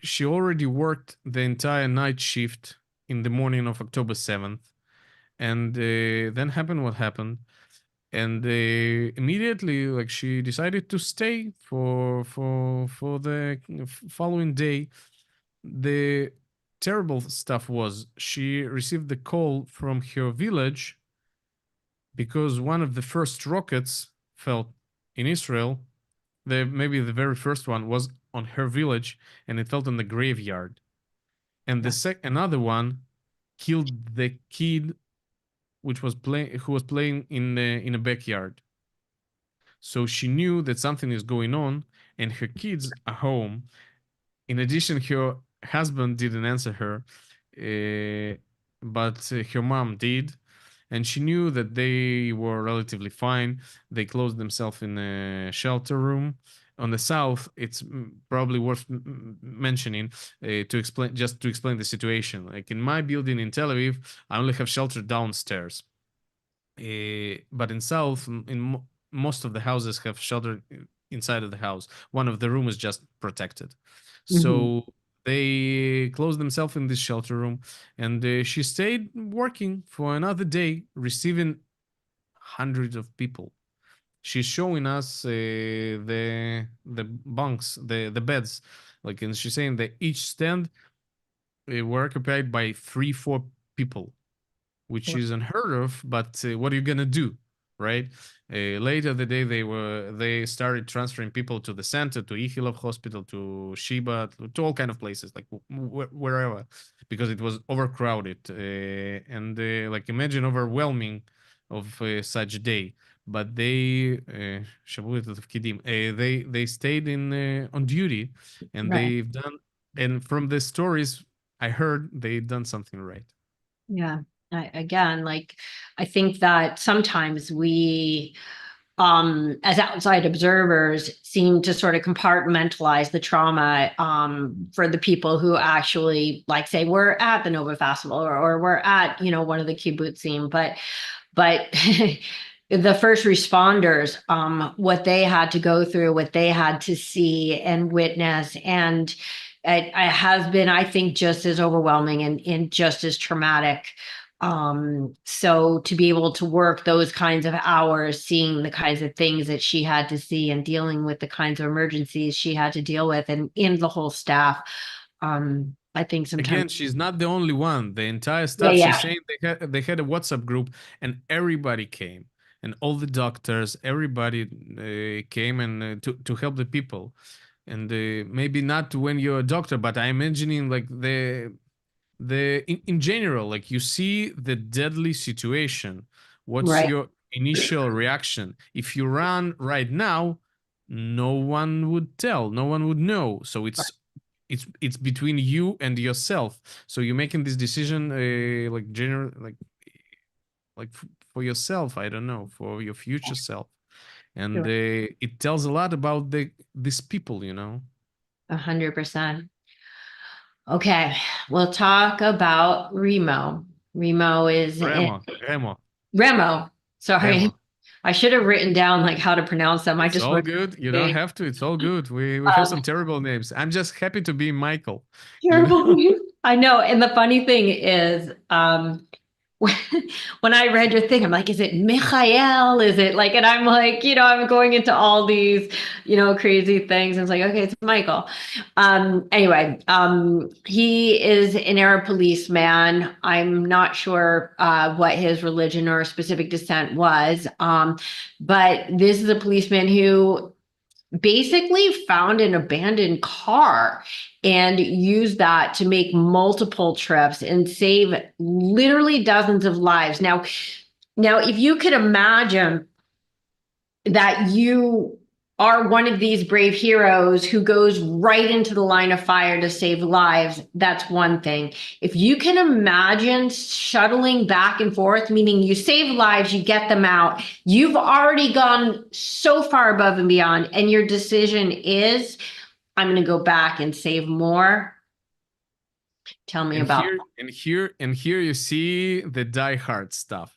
She already worked the entire night shift in the morning of October 7th, and then happened what happened. And immediately, like, she decided to stay for the following day. The terrible stuff was she received the call from her village, because one of the first rockets fell in Israel. Maybe the very first one was on her village, and it fell in the graveyard. And another one killed the kid who was playing in a backyard. So she knew that something is going on, and her kids are home. In addition, her husband didn't answer her, but her mom did, and she knew that they were relatively fine. They closed themselves in a shelter room. On the south, it's probably worth mentioning to explain the situation. Like in my building in Tel Aviv, I only have shelter downstairs. But in south, most of the houses have shelter inside of the house. One of the rooms is just protected. So They closed themselves in this shelter room, and she stayed working for another day, receiving hundreds of people. She's showing us the bunks, the beds, like, and she's saying that each stand were occupied by 3-4 people, which is unheard of. But what are you gonna do, right? Later the day, they started transferring people to the center, to Ichilov Hospital, to Sheba, to all kind of places, like wherever, because it was overcrowded, and like, imagine overwhelming of such a day. But they שברו את התפקידים. They stayed in on duty, and Right. they've done. And from the stories I heard, they've done something right. Yeah. Again, like, I think that sometimes we, as outside observers, seem to sort of compartmentalize the trauma for the people who actually, like, say, we're at the Nova Festival, or we're at, one of the kibbutzim, but the first responders, what they had to go through, what they had to see and witness, and it has been, I think, just as overwhelming and just as traumatic. So to be able to work those kinds of hours, seeing the kinds of things that she had to see and dealing with the kinds of emergencies she had to deal with, and in the whole staff, I think sometimes. Again, she's not the only one. The entire staff, Yeah. she's saying they had a WhatsApp group, and everybody came, and all the doctors, everybody came, and to help the people. And maybe not when you're a doctor, but I'm imagining, like, in general, like, you see the deadly situation. What's Right. your initial reaction? If you run right now, no one would tell, no one would know. So it's between you and yourself. So you're making this decision, like, general, like for yourself. I don't know, for your future self. And Sure. it tells a lot about these people, 100%. Okay, we'll talk about Remo. Remo is Remo. Sorry, Remo. I should have written down like how to pronounce them. I It's just all wrote. good. You don't have to. It's all good. We have some terrible names. I'm just happy to be Michael. Terrible. I know, and the funny thing is, when I read your thing, I'm like, is it Michael? Is it like, and I'm like, I'm going into all these, crazy things. And it's like, okay, it's Michael. Anyway, he is an Arab policeman. I'm not sure what his religion or specific descent was. But this is a policeman who basically found an abandoned car and used that to make multiple trips and save literally dozens of lives. Now, if you could imagine that you are one of these brave heroes who goes right into the line of fire to save lives, that's one thing. If you can imagine shuttling back and forth, meaning you save lives, you get them out, you've already gone so far above and beyond, and your decision is, I'm going to go back and save more. Tell me about that. And here you see the diehard stuff.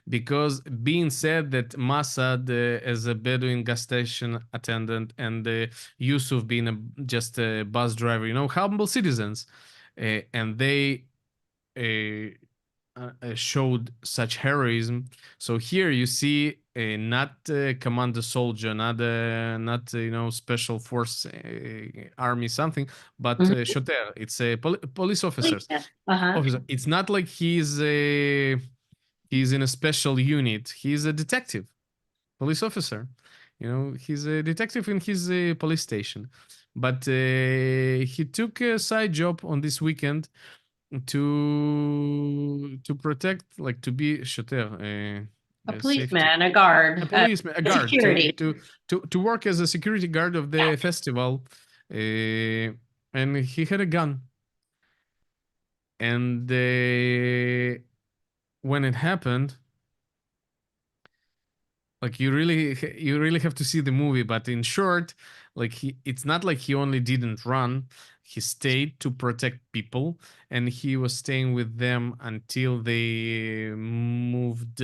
Because being said that Mossad as a Bedouin gas station attendant, and Yusuf being just a bus driver, humble citizens, and they showed such heroism. So here you see not a commander soldier, not special force army something, but shoter. It's a police officers. Officer. It's not like he's in a special unit. He's a detective, police officer. He's a detective in his police station. But he took a side job on this weekend to protect, like, to be shoter, a policeman, a guard, a policeman, a guard, security. to work as a security guard of the festival, and he had a gun. And when it happened, like, you really have to see the movie. But in short, like, it's not like he only didn't run. He stayed to protect people, and he was staying with them until they moved,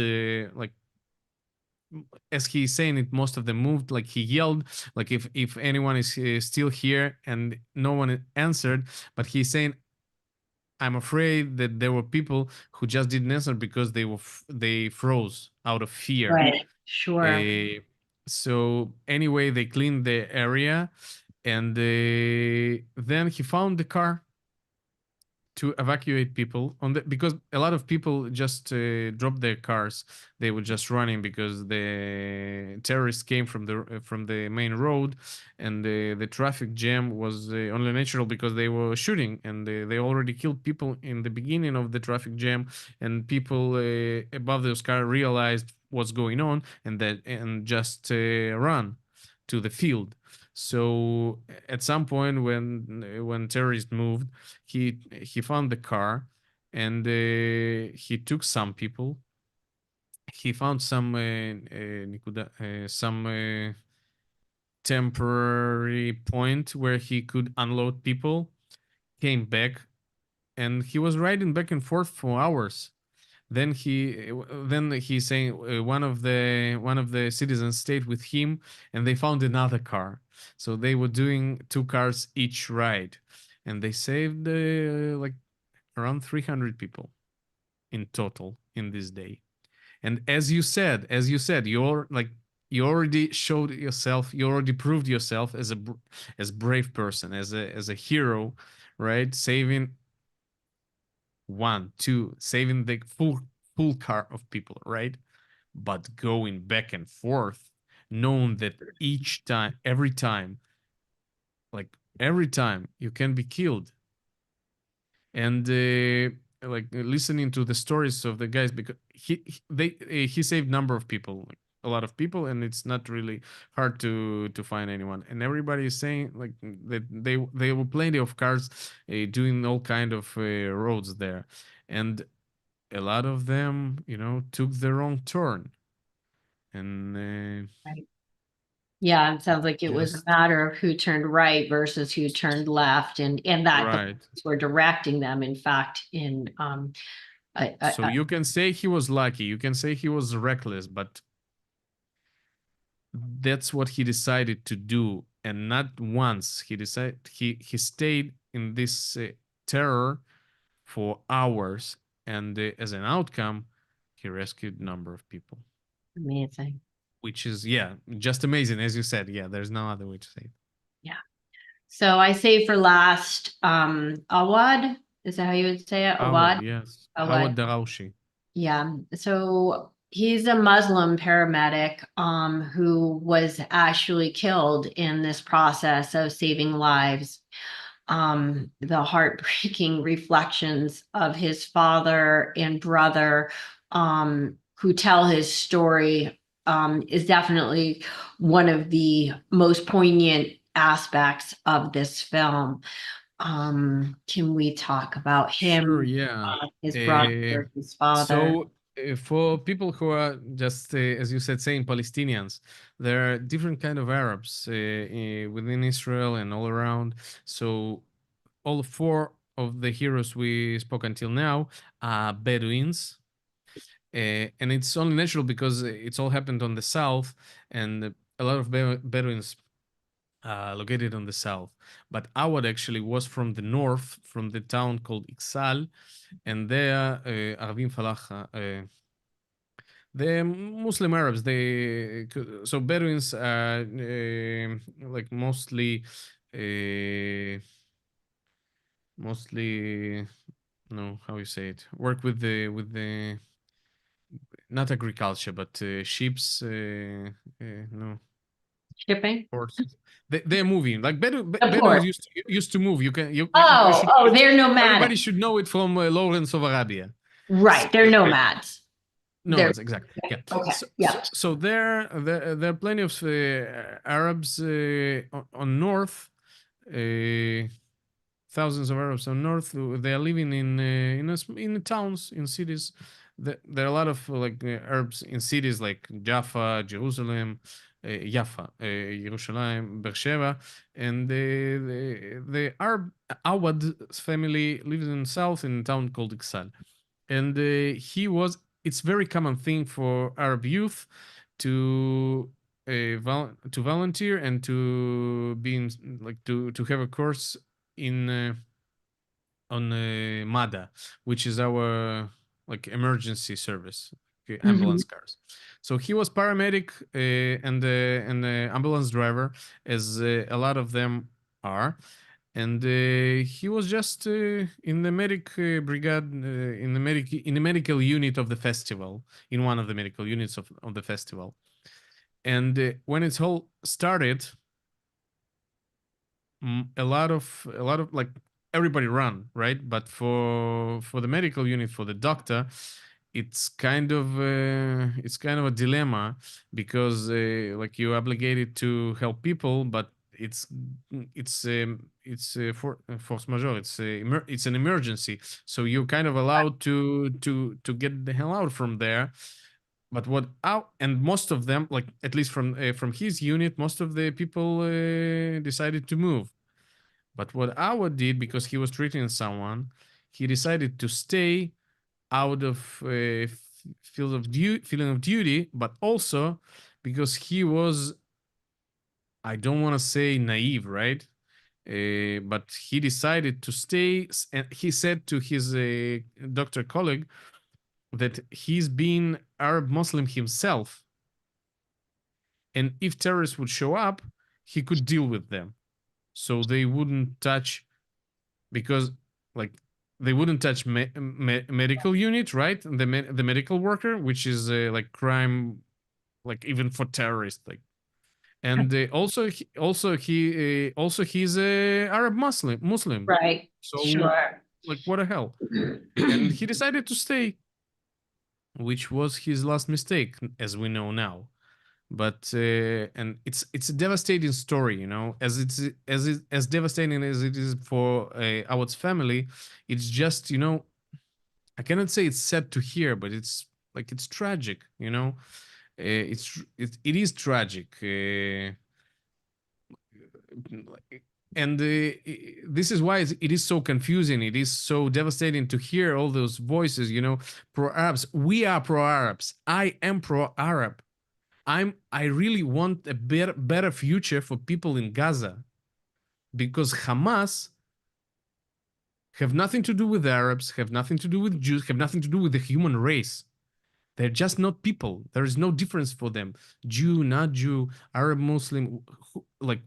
as he's saying it, most of them moved. Like he yelled, like if anyone is still here, and no one answered. But he's saying, I'm afraid that there were people who just didn't answer because they froze out of fear. Right. Sure. So anyway, they cleaned the area, and then he found the car to evacuate people because a lot of people just dropped their cars. They were just running because the terrorists came from the main road, and the traffic jam was only natural because they were shooting, and they already killed people in the beginning of the traffic jam, and people above those cars realized what's going on, and just run to the field. So at some point, when terrorists moved, he found the car, and he took some people. He found some temporary point where he could unload people. Came back, and he was riding back and forth for hours. Then he's saying one of the citizens stayed with him, and they found another car. So they were doing 2 cars each ride, and they saved like around 300 people in total in this day. And as you said, you already showed yourself, you already proved yourself as a brave person, as a hero, right? Saving saving the full car of people, right? But going back and forth, knowing that every time you can be killed, and like listening to the stories of the guys, because he saved number of people, like a lot of people, and it's not really hard to find anyone. And everybody is saying like that they were plenty of cars doing all kind of roads there, and a lot of them, took the wrong turn, and Yeah, it sounds like it was a Just- matter of who turned right versus who turned left, and that the right. police were directing them. In fact, in So you can say he was lucky, you can say he was reckless, but that's what he decided to do. And not once he stayed in this terror for hours, and as an outcome, he rescued a number of people, amazing. which is just amazing. As you said, there's no other way to say it. So I say for last, Awad. Is that how you would say it? Awad, Awad. yes. Awad. Awad Darawshi. Yeah. So he's a Muslim paramedic who was actually killed in this process of saving lives. The heartbreaking reflections of his father and brother who tell his story is definitely one of the most poignant aspects of this film. Can we talk about him? Sure, yeah. His brother, his father. So, for people who are just, as you said, saying Palestinians, there are different kind of Arabs within Israel and all around. So, all 4 of the heroes we spoke until now are Bedouins. And it's only natural because it's all happened on the south, and a lot of Bedouins located on the south. But Awad actually was from the north, from the town called Iksal, and there, Arvim Falacha, the Muslim Arabs, so Bedouins are like mostly, no, how you say it? Work with the not agriculture, but sheep's, no, Shipping. horses. They're moving like Of Bedouins course. used to move. You Oh, should, they're nomadic. everybody should know it from Lawrence of Arabia. Right, they're nomads. No, They're- that's exactly. Yeah. Okay, So, yeah. so there are plenty of Arabs on north, thousands of Arabs on north. They are living in towns, in cities. There are a lot of Arabs in cities like Jaffa, Jerusalem, Jaffa, Yerushalayim, Beersheba, and the Arab Awad family lives in south in a town called Iksal. And it's very common thing for Arab youth to to volunteer and to be in, like to have a course in on MADA, which is our like emergency service, okay, ambulance cars. So he was paramedic and ambulance driver, as a lot of them are, and he was just in the medic brigade, in the medical unit of the festival, in one of the medical units of the festival. And when it's all started, a lot of like everybody run, right? But for the medical unit, for the doctor, it's kind of a dilemma, because like you're obligated to help people, but it's force majeure. It's an emergency, so you're kind of allowed to get the hell out from there. But what out, and most of them, like at least from his unit, most of the people decided to move. But what Awa did, because he was treating someone, he decided to stay out of feeling of duty, but also because he was, I don't want to say naive, right? But he decided to stay, and he said to his doctor colleague that he's been Arab Muslim himself, and if terrorists would show up, he could deal with them, so they wouldn't touch, because like they wouldn't touch medical unit, right? The medical worker, which is like crime, like even for terrorists, like. And also he's a Arab Muslim, Right. so Sure. like what the hell. And he decided to stay, which was his last mistake, as we know now. But and it's a devastating story, you know, as devastating as it is for Awad's family. It's just, you know, I cannot say it's sad to hear, but it's like it's tragic, you know. It is tragic, and this is why it is so confusing. It is so devastating to hear all those voices, you know, pro-Arabs. We are pro-Arabs. I am pro-Arab. I really want a better future for people in Gaza, because Hamas have nothing to do with Arabs, have nothing to do with Jews, have nothing to do with the human race. They're just not people. There is no difference for them. Jew, not Jew, Arab, Muslim, like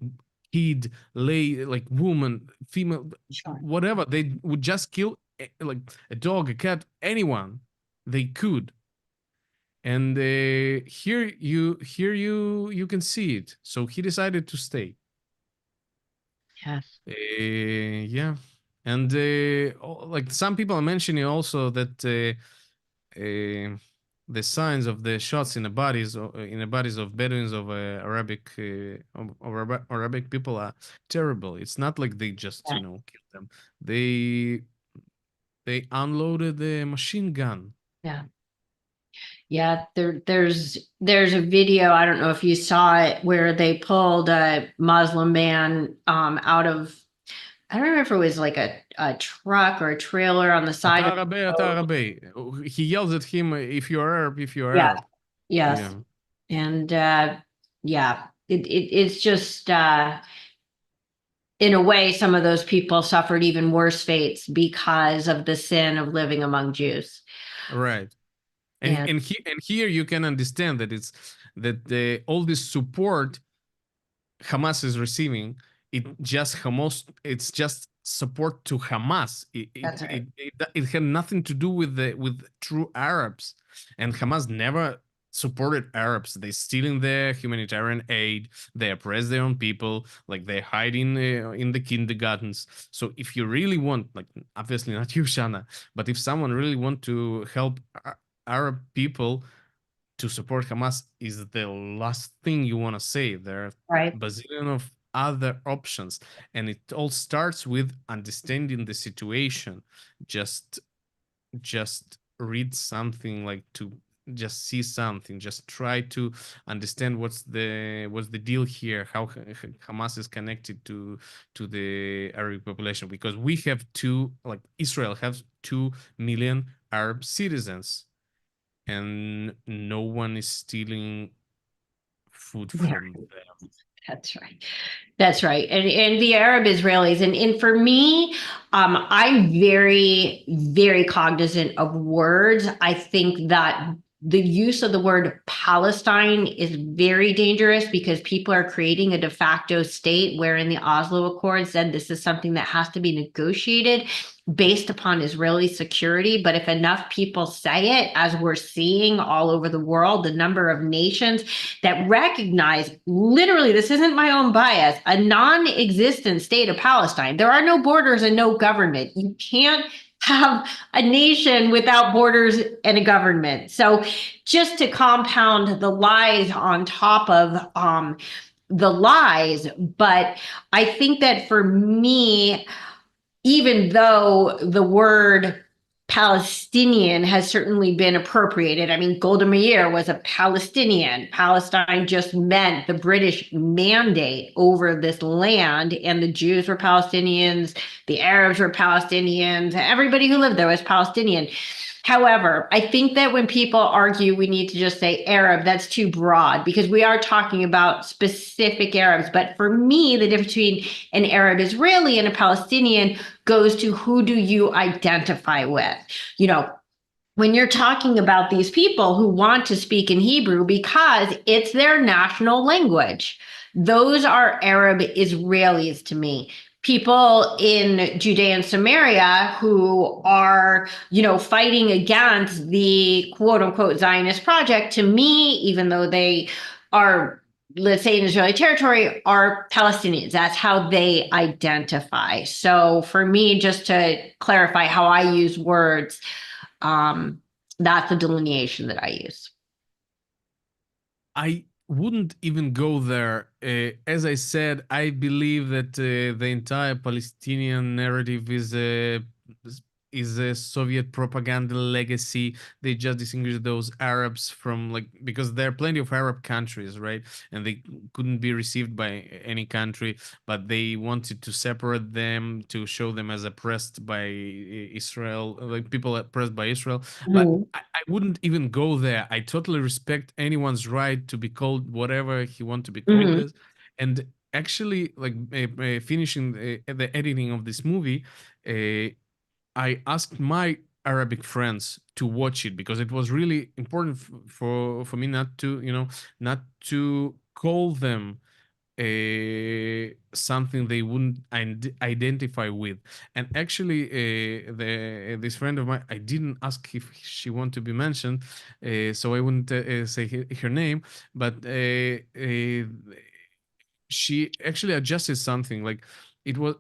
kid, lay, like woman, female, whatever. They would just kill like a dog, a cat, anyone they could. And here you can see it. So he decided to stay. Yes. Yeah, and like some people are mentioning also that the signs of the shots in the bodies of Bedouins, of Arabic people, are terrible. It's not like they just, you know, killed them. They unloaded the machine gun. Yeah. Yeah, there's a video, I don't know if you saw it, where they pulled a Muslim man out of, I don't remember if it was like a truck or a trailer on the side of the road. He yells at him, if you're Arab, if you're Yeah. Arab. Yes. Yeah. And yeah, it's just in a way, some of those people suffered even worse fates because of the sin of living among Jews. Right. And- And here you can understand that all this support Hamas is receiving, it's just support to Hamas. That's right. It had nothing to do with true Arabs, and Hamas never supported Arabs. They're stealing their humanitarian aid. They oppress their own people. Like they're hiding in the kindergartens. So if you really want, like obviously not you, Shana, but if someone really want to help Arab people, to support Hamas is the last thing you want to say. There are Right. bazillion of other options, and it all starts with understanding the situation. Just read something, like to just see something, just try to understand what's the deal here, how Hamas is connected to the Arab population, because we have Israel has 2 million Arab citizens, and no one is stealing food from them. That's right. That's right. And the Arab Israelis. And for me, I'm very, very cognizant of words. I think that the use of the word Palestine is very dangerous because people are creating a de facto state wherein the Oslo Accord said this is something that has to be negotiated based upon Israeli security. But if enough people say it, as we're seeing all over the world, the number of nations that recognize, literally, this isn't my own bias, a non-existent state of Palestine. There are no borders and no government. You can't have a nation without borders and a government. So just to compound the lies on top of the lies, but I think that for me, even though the word Palestinian has certainly been appropriated. I mean, Golda Meir was a Palestinian. Palestine just meant the British mandate over this land, and the Jews were Palestinians, the Arabs were Palestinians, everybody who lived there was Palestinian. However, I think that when people argue we need to just say Arab, that's too broad because we are talking about specific Arabs. But for me, the difference between an Arab Israeli and a Palestinian goes to who do you identify with? You know, when you're talking about these people who want to speak in Hebrew because it's their national language, those are Arab Israelis to me. People in Judea and Samaria who are, fighting against the quote unquote Zionist project, to me, even though they are, let's say, in Israeli territory, are Palestinians. That's how they identify. So for me, just to clarify how I use words, that's the delineation that I use. I wouldn't even go there. As I said, I believe that the entire Palestinian narrative is a Soviet propaganda legacy. They just distinguish those Arabs from, because there are plenty of Arab countries, right? And they couldn't be received by any country, but they wanted to separate them to show them as oppressed by Israel, like people oppressed by Israel. But I wouldn't even go there. I totally respect anyone's right to be called whatever he wants to be called as. And actually, finishing the editing of this movie, I asked my Arabic friends to watch it because it was really important for me not to call them something they wouldn't identify with. And actually, this friend of mine, I didn't ask if she wanted to be mentioned, so I wouldn't say her name, but she actually adjusted something. It was,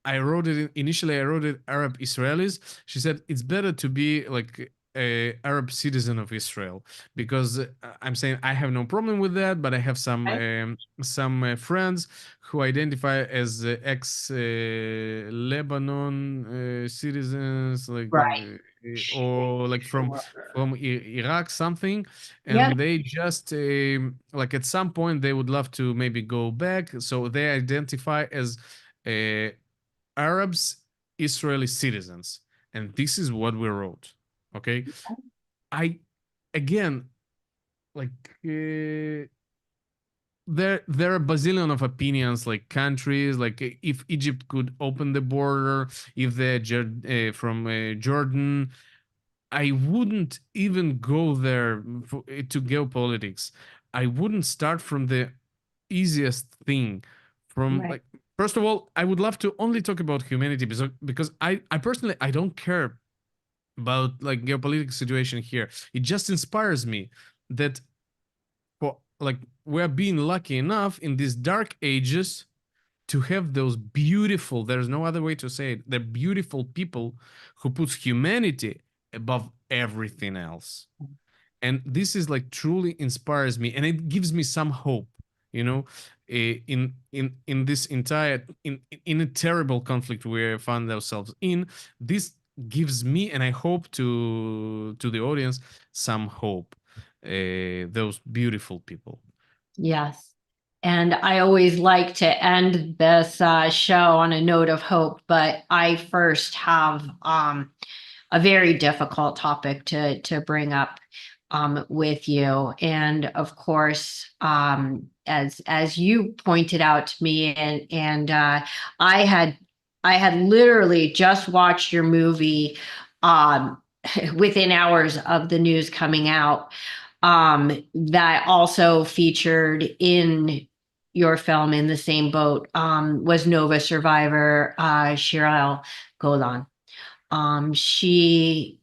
I wrote it initially. I wrote it Arab Israelis. She said it's better to be like a Arab citizen of Israel because I'm saying I have no problem with that, but I have some friends who identify as ex-Lebanon citizens, or from Iraq, something, and they just at some point they would love to maybe go back, so they identify as Arabs, Israeli citizens, and this is what we wrote. Okay, I again there are a bazillion of opinions, countries, if Egypt could open the border, if the from Jordan. I wouldn't even go there to geopolitics. I wouldn't start from the easiest thing. First of all, I would love to only talk about humanity because I personally, I don't care about geopolitical situation here. It just inspires me that we're being lucky enough in these dark ages to have those beautiful, there's no other way to say it, they're beautiful people who puts humanity above everything else. And this is truly inspires me, and it gives me some hope, in this entire in a terrible conflict we found ourselves in. This gives me, and I hope to the audience, some hope. Those beautiful people. Yes. And I always like to end this show on a note of hope, but I first have a very difficult topic to bring up. with you. And of course, as you pointed out to me, and I had literally just watched your movie within hours of the news coming out, that also featured in your film In the Same Boat, was Nova survivor Shirel Golan. She's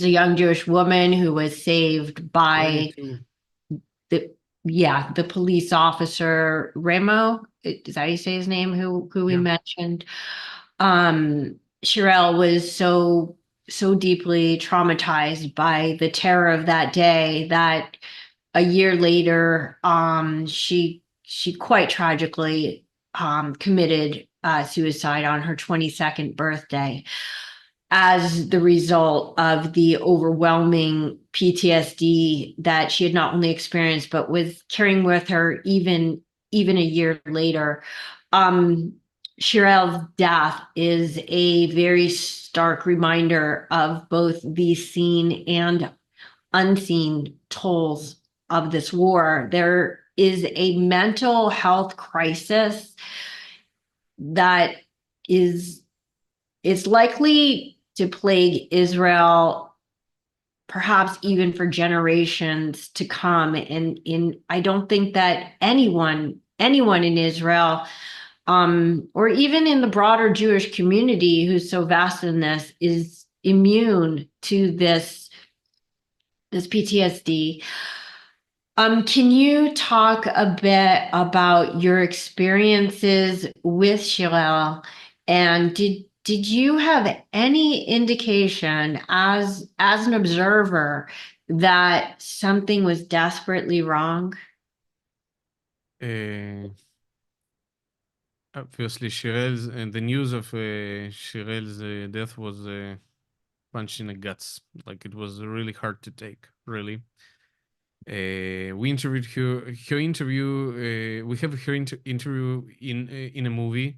a young Jewish woman who was saved by 22. the police officer Remo. Is that how you say his name? Who we Yeah. mentioned. Shirel was so deeply traumatized by the terror of that day that a year later, she quite tragically committed suicide on her 22nd birthday as the result of the overwhelming PTSD that she had not only experienced but was carrying with her even a year later. Shirel's death is a very stark reminder of both the seen and unseen tolls of this war. There is a mental health crisis that is likely to plague Israel, perhaps even for generations to come. And I don't think that anyone in Israel, or even in the broader Jewish community who's so vast in this, is immune to this PTSD. Can you talk a bit about your experiences with Shirel, and did you have any indication as an observer that something was desperately wrong? Obviously, Shirel's and the news of Shirel's death was a punch in the guts. Like, it was really hard to take, really. We interviewed her interview. We have her interview in a movie.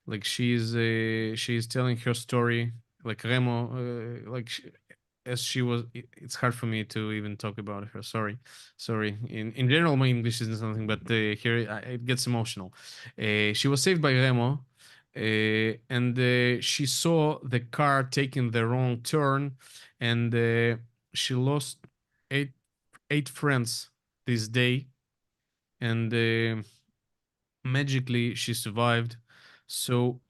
Like, she's telling her story. Like Remo, as she was. It's hard for me to even talk about her. Sorry. In general, my English isn't something, but here it gets emotional. She was saved by Remo, and she saw the car taking the wrong turn, and she lost eight friends this day, and magically she survived. So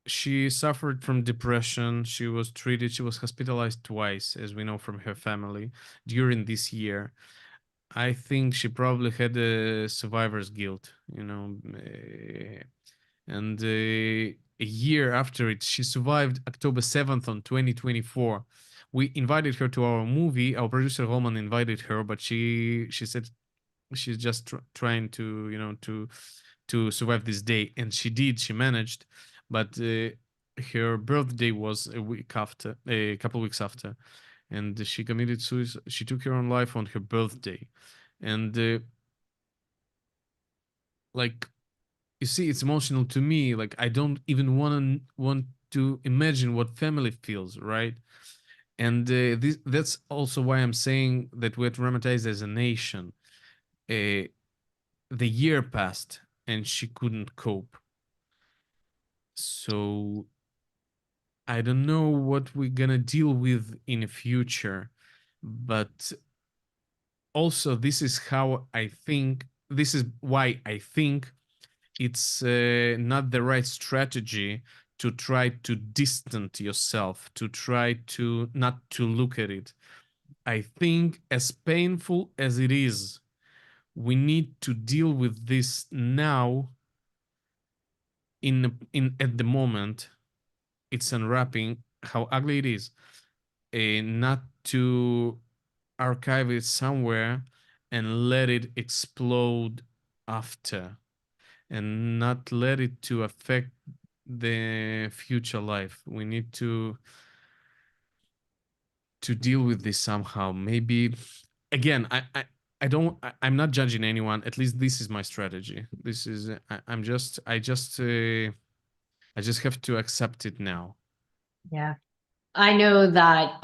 she suffered from depression. She was hospitalized twice, as we know from her family, during this year. I think she probably had a survivor's guilt, and a year after it, she survived October 7th on 2024. We invited her to our movie. Our producer Roman invited her, but she said she's just trying to to survive this day, and she did. She managed, but her birthday was a couple weeks after, and she committed suicide. She took her own life on her birthday, and like, you see, it's emotional to me. Like, I don't even want to imagine what family feels, right? And that's also why I'm saying that we're traumatized as a nation. The year passed and she couldn't cope. So I don't know what we're gonna deal with in the future, but also this is why I think it's not the right strategy to try to distance yourself, to try to not to look at it. I think, as painful as it is, we need to deal with this now, in at the moment it's unwrapping, how ugly it is, and not to archive it somewhere and let it explode after, and not let it to affect the future life. We need to deal with this somehow. Maybe, again, I'm not judging anyone. At least this is my strategy. This is I just have to accept it now. Yeah. I know that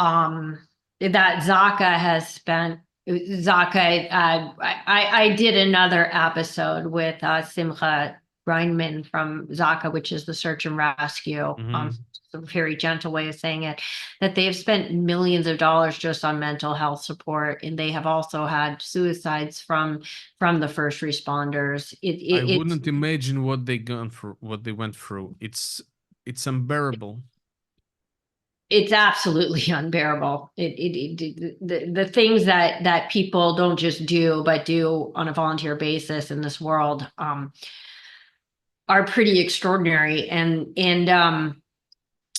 that Zaka has spent. Zaka, I did another episode with Simcha Reinman from Zaka, which is the search and rescue. It's a very gentle way of saying it, that they've spent millions of dollars just on mental health support, and they have also had suicides from the first responders. I wouldn't imagine what they went through. It's unbearable. It's absolutely unbearable. The things that people don't just do, but do on a volunteer basis in this world, are pretty extraordinary. And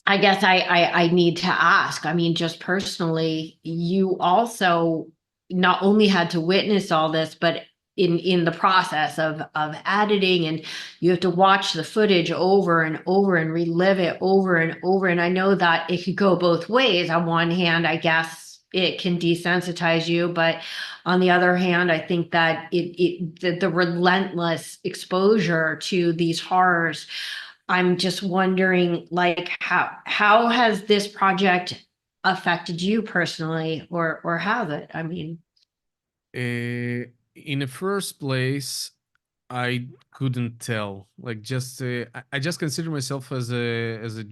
I guess I need to ask, I mean, just personally, you also not only had to witness all this, but in the process of editing, and you have to watch the footage over and over and relive it over and over. And I know that it could go both ways. On one hand, I guess it can desensitize you, but on the other hand, I think that the relentless exposure to these horrors, I'm just wondering, like, how has this project affected you personally, or has it? I mean, In the first place, I couldn't tell. Like, just I just consider myself as a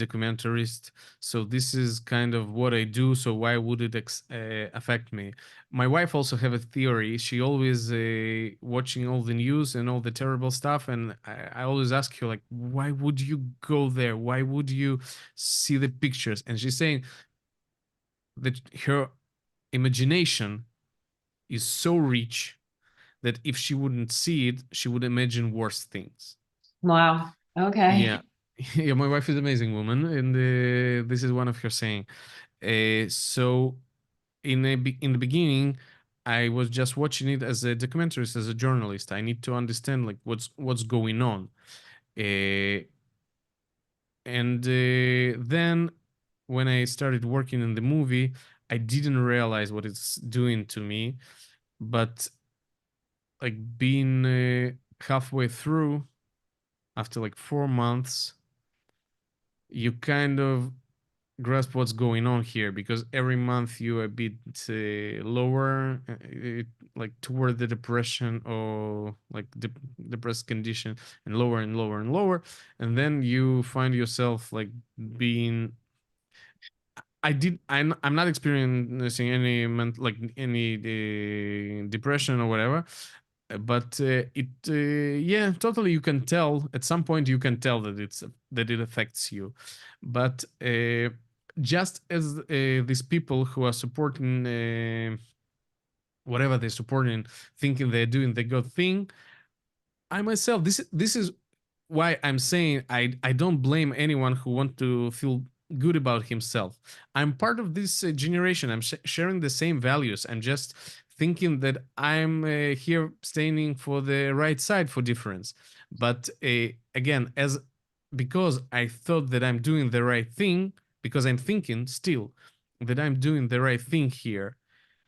documentarist. So this is kind of what I do. So why would it affect me? My wife also have a theory. She always watching all the news and all the terrible stuff, and I always ask her, like, why would you go there? Why would you see the pictures? And she's saying that her imagination is so rich that if she wouldn't see it, she would imagine worse things. wow. Okay. Yeah. Yeah, my wife is an amazing woman, and this is one of her saying. So in the beginning, I was just watching it as a documentarist, as a journalist. I need to understand, like, what's going on. And then when I started working in the movie, I didn't realize what it's doing to me. But like being halfway through, after like 4 months, you kind of grasp what's going on here, because every month you a bit lower, like toward the depression or like depressed condition, and lower and lower and lower, and then you find yourself like being. I'm not experiencing any depression or whatever, but yeah, totally, you can tell at some point, you can tell that it affects you. But just as these people who are supporting whatever they're supporting, thinking they're doing the good thing, I myself, this is why I'm saying I don't blame anyone who want to feel good about himself. I'm part of this generation. I'm sharing the same values. I'm just thinking that I'm here standing for the right side for difference. But again, because I thought that I'm doing the right thing, because I'm thinking still that I'm doing the right thing here,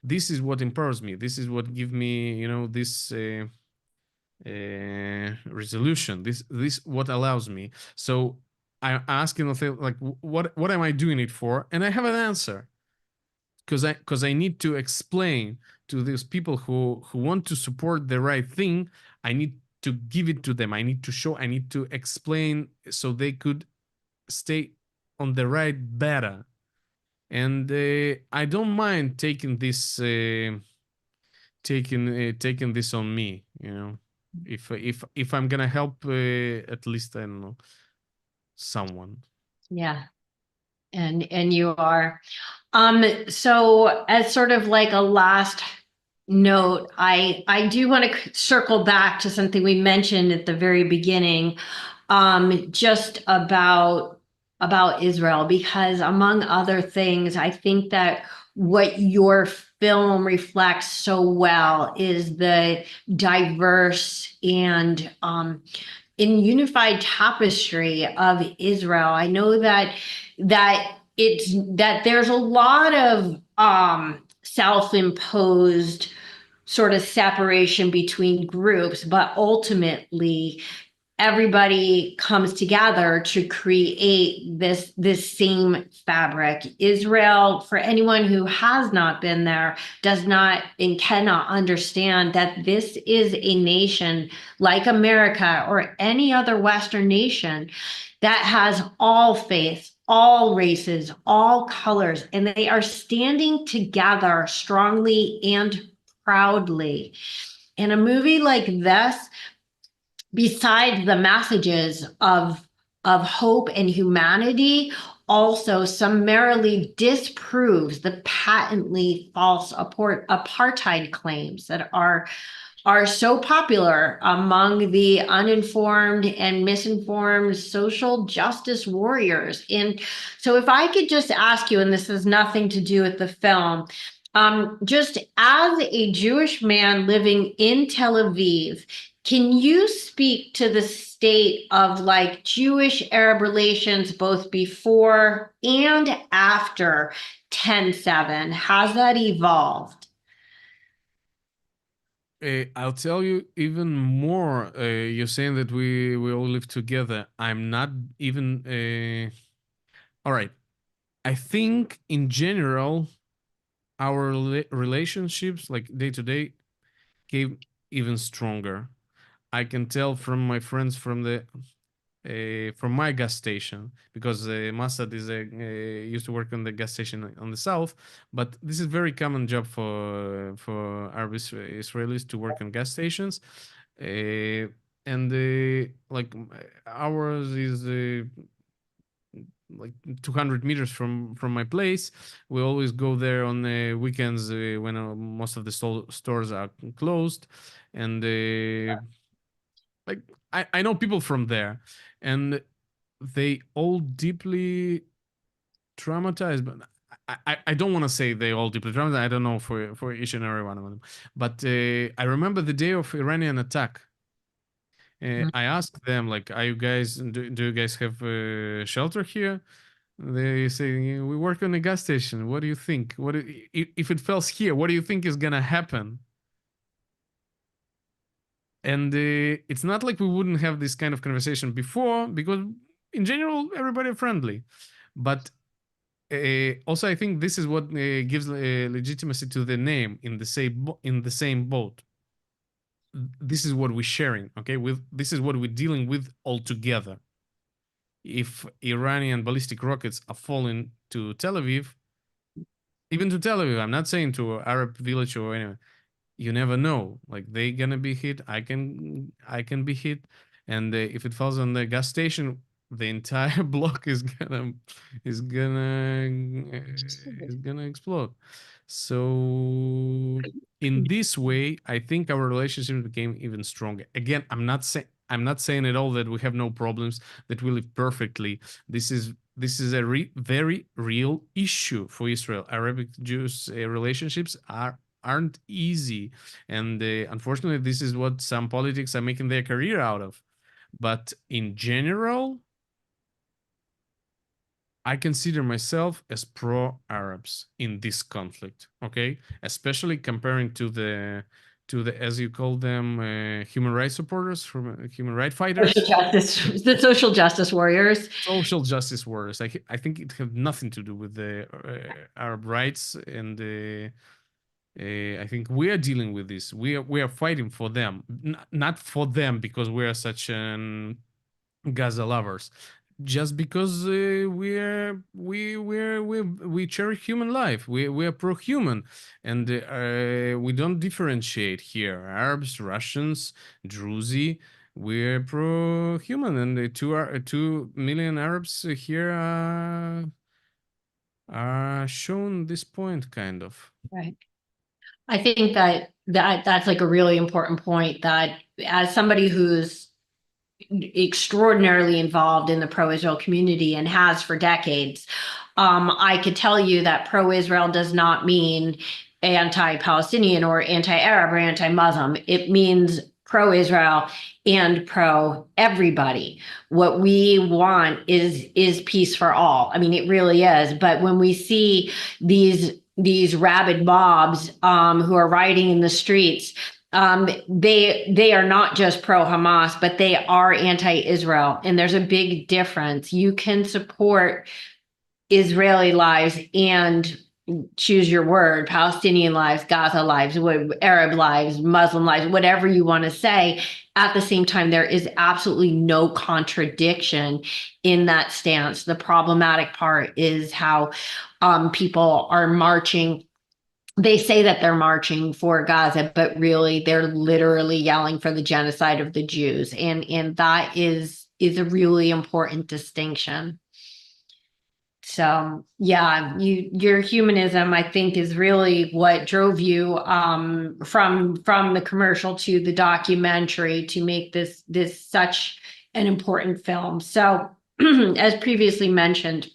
this is what empowers me. This is what gives me, this resolution. This what allows me. So I'm asking myself, like, what am I doing it for? And I have an answer, because I need to explain to these people who want to support the right thing. I need to give it to them. I need to show. I need to explain so they could stay on the right better. And I don't mind taking this taking this on me. If I'm gonna help at least, I don't know, someone. Yeah. And you are. So as sort of like a last note, I do want to circle back to something we mentioned at the very beginning, just about Israel, because among other things, I think that what your film reflects so well is the diverse and in unified tapestry of Israel. I know that there's a lot of self-imposed sort of separation between groups, but ultimately everybody comes together to create this same fabric. Israel, for anyone who has not been there, does not and cannot understand that this is a nation like America or any other Western nation that has all faiths, all races, all colors, and they are standing together strongly and proudly. In a movie like this, besides the messages of hope and humanity, also summarily disproves the patently false apartheid claims that are so popular among the uninformed and misinformed social justice warriors. And so if I could just ask you, and this has nothing to do with the film, just as a Jewish man living in Tel Aviv, can you speak to the state of like Jewish-Arab relations both before and after 10/7? Has that evolved? I'll tell you even more. You're saying that we all live together. I'm not even. All right. I think in general, our relationships, like day to day, came even stronger. I can tell from my friends from my gas station, because Mossad used to work on the gas station on the south, but this is very common job for Arab Israelis to work on gas stations, and like ours is like 200 meters from my place. We always go there on weekends when most of the stores are closed, and like I know people from there, and they all deeply traumatized. But I don't want to say they all deeply traumatized. I don't know for each and every one of them. But I remember the day of Iranian attack. I asked them, like, "Are you guys? Do you guys have shelter here?" They say, "We work on a gas station. What do you think? If it falls here? What do you think is gonna happen?" And it's not like we wouldn't have this kind of conversation before, because in general, everybody friendly. But also, I think this is what gives legitimacy to the name in the same boat. This is what we're sharing, okay? This is what we're dealing with all together. If Iranian ballistic rockets are falling to Tel Aviv, even to Tel Aviv, I'm not saying to Arab village or anywhere, you never know. Like, they gonna be hit, I can be hit, and if it falls on the gas station, the entire block is gonna explode. So in this way, I think our relationship became even stronger. Again, I'm not saying at all that we have no problems, that we live perfectly. This is a very real issue for Israel. Arabic Jews relationships aren't easy, and unfortunately, this is what some politics are making their career out of. But in general, I consider myself as pro-Arabs in this conflict, okay? Especially comparing to the as you call them, human rights supporters, from human rights fighters, The social justice warriors. social justice warriors. I think it has nothing to do with the Arab rights, and I think we are dealing with this. We are fighting for them, not for them because we are such Gaza lovers, just because we cherish human life. We are pro-human, and we don't differentiate here. Arabs, Russians, Druzi. We're pro-human, and the 2 million Arabs here are shown this point, kind of. Right. I think that's like a really important point, that as somebody who's extraordinarily involved in the pro-Israel community and has for decades, I could tell you that pro-Israel does not mean anti-Palestinian or anti-Arab or anti-Muslim. It means pro-Israel and pro-everybody. What we want is peace for all. I mean, it really is. But when we see these rabid mobs who are rioting in the streets, they are not just pro-Hamas, but they are anti-Israel. And there's a big difference. You can support Israeli lives and choose your word, Palestinian lives, Gaza lives, Arab lives, Muslim lives, whatever you want to say. At the same time, there is absolutely no contradiction in that stance. The problematic part is how people are marching. They say that they're marching for Gaza, but really they're literally yelling for the genocide of the Jews. And that is a really important distinction. So yeah, your humanism, I think, is really what drove you from the commercial to the documentary to make this such an important film. So as previously mentioned,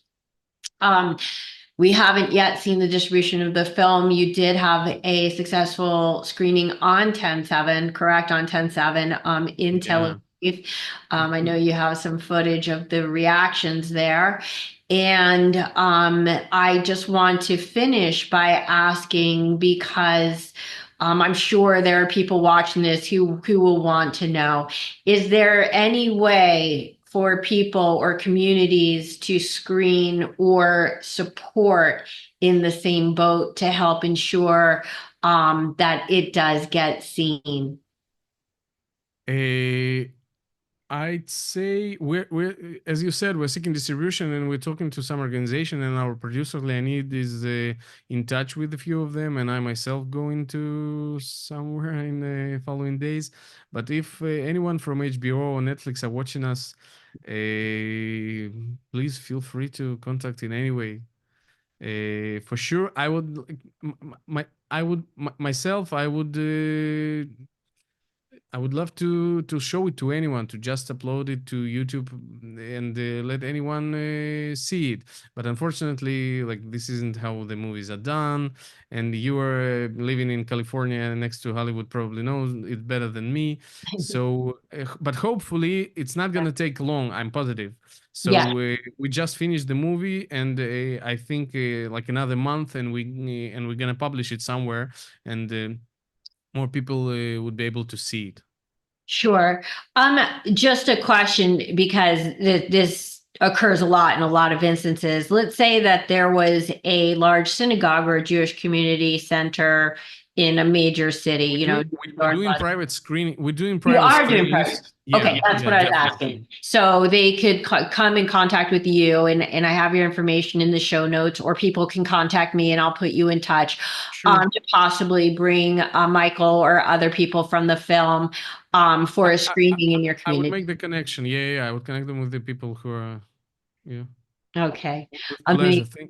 we haven't yet seen the distribution of the film. You did have a successful screening on 10/7, correct? On 10/7 in Tel Aviv. I know you have some footage of the reactions there. And I just want to finish by asking, because I'm sure there are people watching this who will want to know, is there any way for people or communities to screen or support in the same boat to help ensure that it does get seen? I'd say we're as you said, we're seeking distribution, and we're talking to some organization, and our producer Leonid is in touch with a few of them, and I myself going to somewhere in the following days. But if anyone from HBO or Netflix are watching us, please feel free to contact in any way. For sure, I would myself. I would love to show it to anyone, to just upload it to YouTube and let anyone see it. But unfortunately, like, this isn't how the movies are done. And you are living in California next to Hollywood, probably knows it better than me. So, but hopefully it's not gonna take long. I'm positive. So Yeah. we just finished the movie, and I think like another month, and we're gonna publish it somewhere, and more people would be able to see it. Sure. Just a question, because this occurs a lot in a lot of instances. Let's say that there was a large synagogue or a Jewish community center in a major city, you know. We're doing private screening. We're doing You private are doing screenings. private. Okay, that's what I was asking. So they could come in contact with you, and I have your information in the show notes, or people can contact me and I'll put you in touch to possibly bring Michael or other people from the film for a screening in your I would community. make the connection. Yeah. I would connect them with the people who are, yeah. Okay. With pleasure.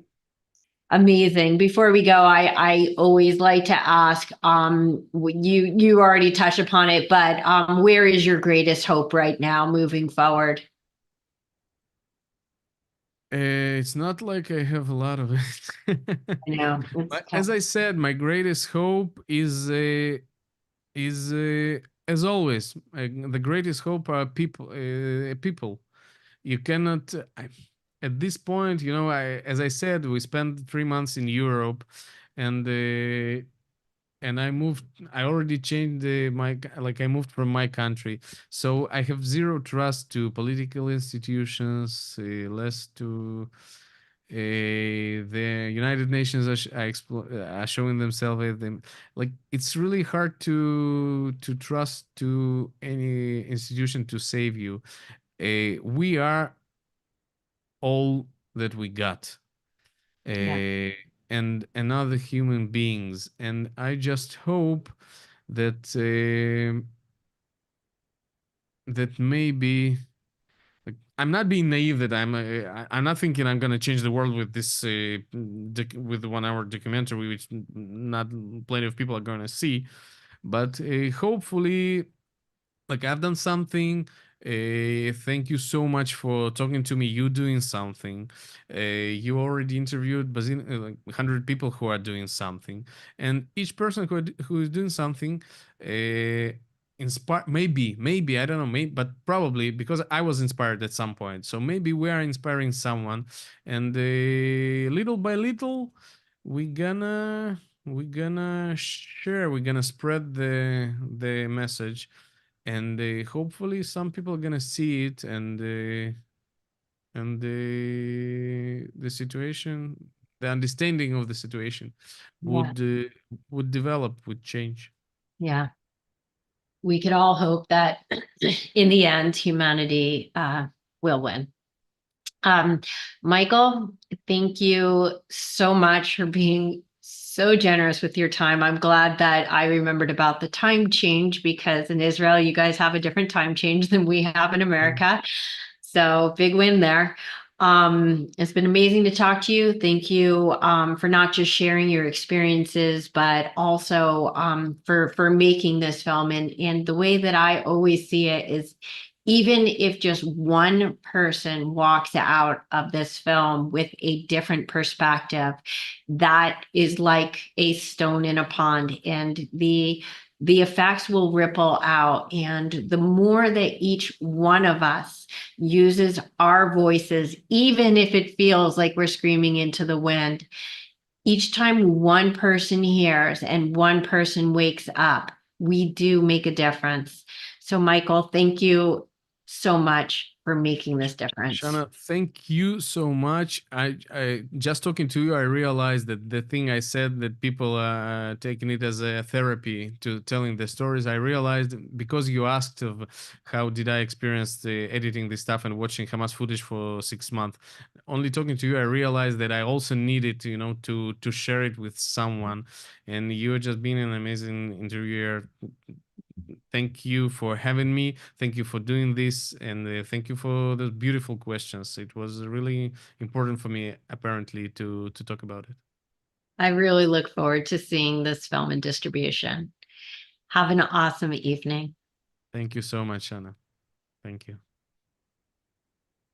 Amazing. Before we go, I always like to ask, you already touched upon it, but where is your greatest hope right now moving forward? It's not like I have a lot of it. I know. But as I said, my greatest hope is as always, the greatest hope are people. People. You cannot. At this point, you know, as I said, we spent 3 months in Europe, and I moved. I already changed I moved from my country, so I have zero trust to political institutions, less to the United Nations are showing themselves as them. Like, it's really hard to trust to any institution to save you. We are all that we got. And other human beings, and I just hope that that maybe, like, I'm not being naive, that I'm not thinking I'm gonna change the world with this with the 1 hour documentary, which not plenty of people are gonna see, but hopefully, like, I've done something. Thank you so much for talking to me. You doing something. You already interviewed like 100 people who are doing something, and each person who is doing something inspire. Maybe I don't know. Maybe, but probably because I was inspired at some point. So maybe we are inspiring someone, and little by little, we gonna we're gonna share, we're gonna spread the message, and hopefully some people are gonna see it, and the situation, the understanding of the situation Yeah. would develop, would change. Yeah. We could all hope that in the end, humanity will win. Michael, thank you so much for being so generous with your time. I'm glad that I remembered about the time change, because in Israel, you guys have a different time change than we have in America. So big win there. It's been amazing to talk to you. Thank you for not just sharing your experiences, but also for making this film. And the way that I always see it is, even if just one person walks out of this film with a different perspective, that is like a stone in a pond, and the effects will ripple out. And the more that each one of us uses our voices, even if it feels like we're screaming into the wind, each time one person hears and one person wakes up, we do make a difference. So, Michael, thank you so much for making this difference. Shana, thank you so much. I just talking to you, I realized that the thing I said, that people are taking it as a therapy to telling the stories. I realized, because you asked of how did I experience the editing this stuff and watching Hamas footage for 6 months. Only talking to you, I realized that I also needed, to share it with someone. And you're just being an amazing interviewer. Thank you for having me. Thank you for doing this, and thank you for the beautiful questions. It was really important for me, apparently, to talk about it. I really look forward to seeing this film in distribution. Have an awesome evening. Thank you so much, Shana. Thank you.